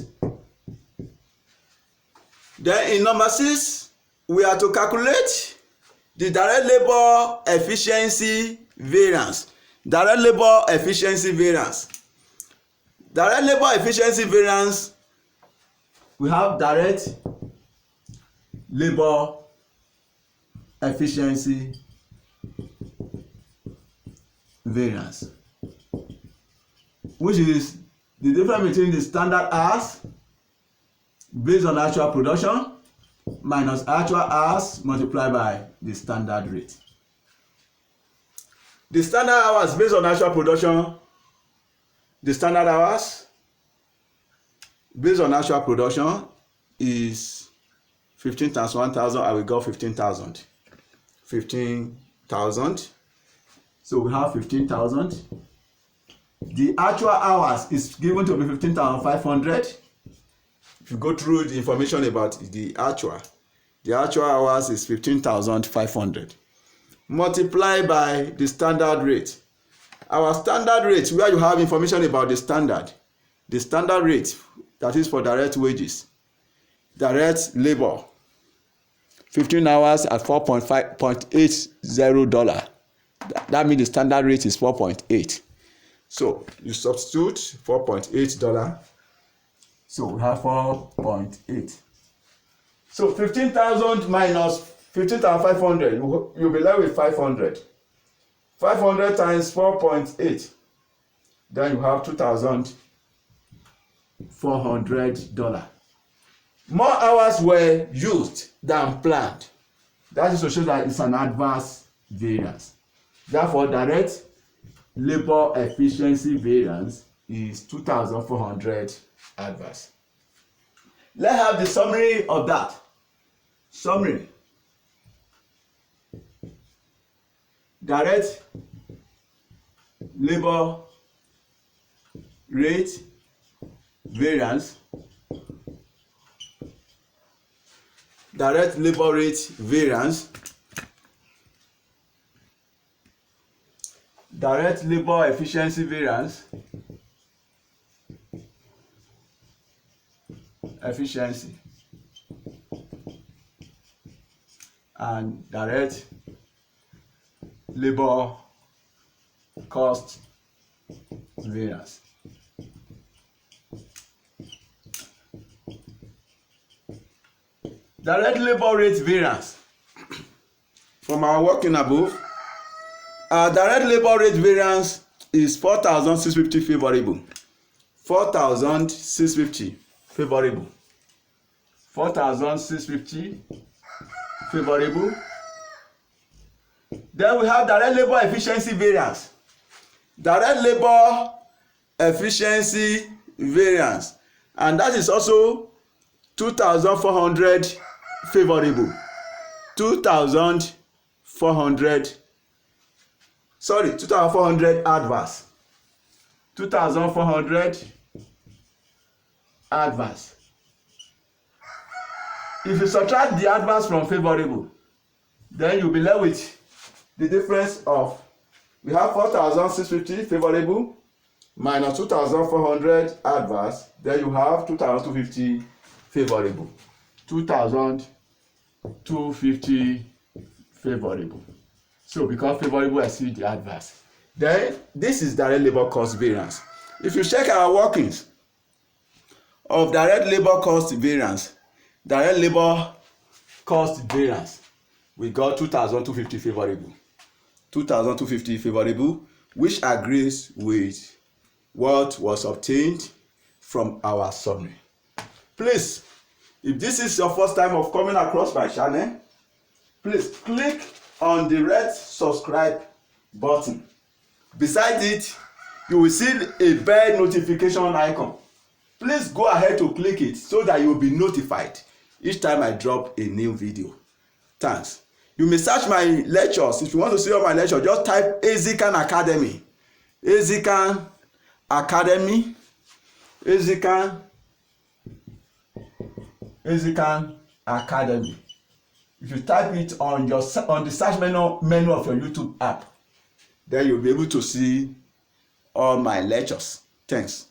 Then in number 6, we are to calculate the direct labor efficiency variance. Direct labor efficiency variance. Direct labor efficiency variance, we have direct labor efficiency variance, which is the difference between the standard hours based on actual production minus actual hours multiplied by the standard rate. The standard hours based on actual production, the standard hours based on actual production is 15 times 1,000. I will go 15,000. 15,000. So we have 15,000. The actual hours is given to be 15,500. If you go through the information about the actual hours is 15,500. Multiply by the standard rate. Our standard rate, where you have information about the standard rate, that is for direct wages, direct labor, 15 hours at $4.80. That means the standard rate is 4.8. So you substitute $4.8. So we have 4.8. So 15,000 minus 15,500, you'll be left with 500. 500 times 4.8. Then you have $2,400. More hours were used than planned. That is to show that it's an adverse variance. Therefore, direct labor efficiency variance is 2,400 adverse. Let's have the summary of that. Summary. Direct labor rate variance. Direct labor rate variance. Direct labor efficiency variance. Efficiency. And direct labor cost variance. Direct labor rate variance. From our working above, our direct labor rate variance is 4,650 favorable. 4,650 favorable. 4,650 favorable. Then we have direct labor efficiency variance. Direct labor efficiency variance, and that is also 2,400 favorable. 2,400 adverse. 2,400 adverse. If you subtract the adverse from favorable, then you'll be left with the difference of, we have 4,650 favorable minus 2,400 adverse, then you have 2,250 favorable. 2,250 favorable. So because favorable exceeds the adverse, then this is direct labor cost variance. If you check our workings of direct labor cost variance, we got 2,250 favorable. 2,250 favorable, which agrees with what was obtained from our summary. Please, if this is your first time of coming across my channel, please click on the red subscribe button. Beside it, you will see a bell notification icon. Please go ahead to click it so that you will be notified each time I drop a new video. Thanks. You may search my lectures. If you want to see all my lectures, just type Ezikan Academy. Ezikan Academy. Ezikan Academy. If you type it on the search menu of your YouTube app, then you'll be able to see all my lectures. Thanks.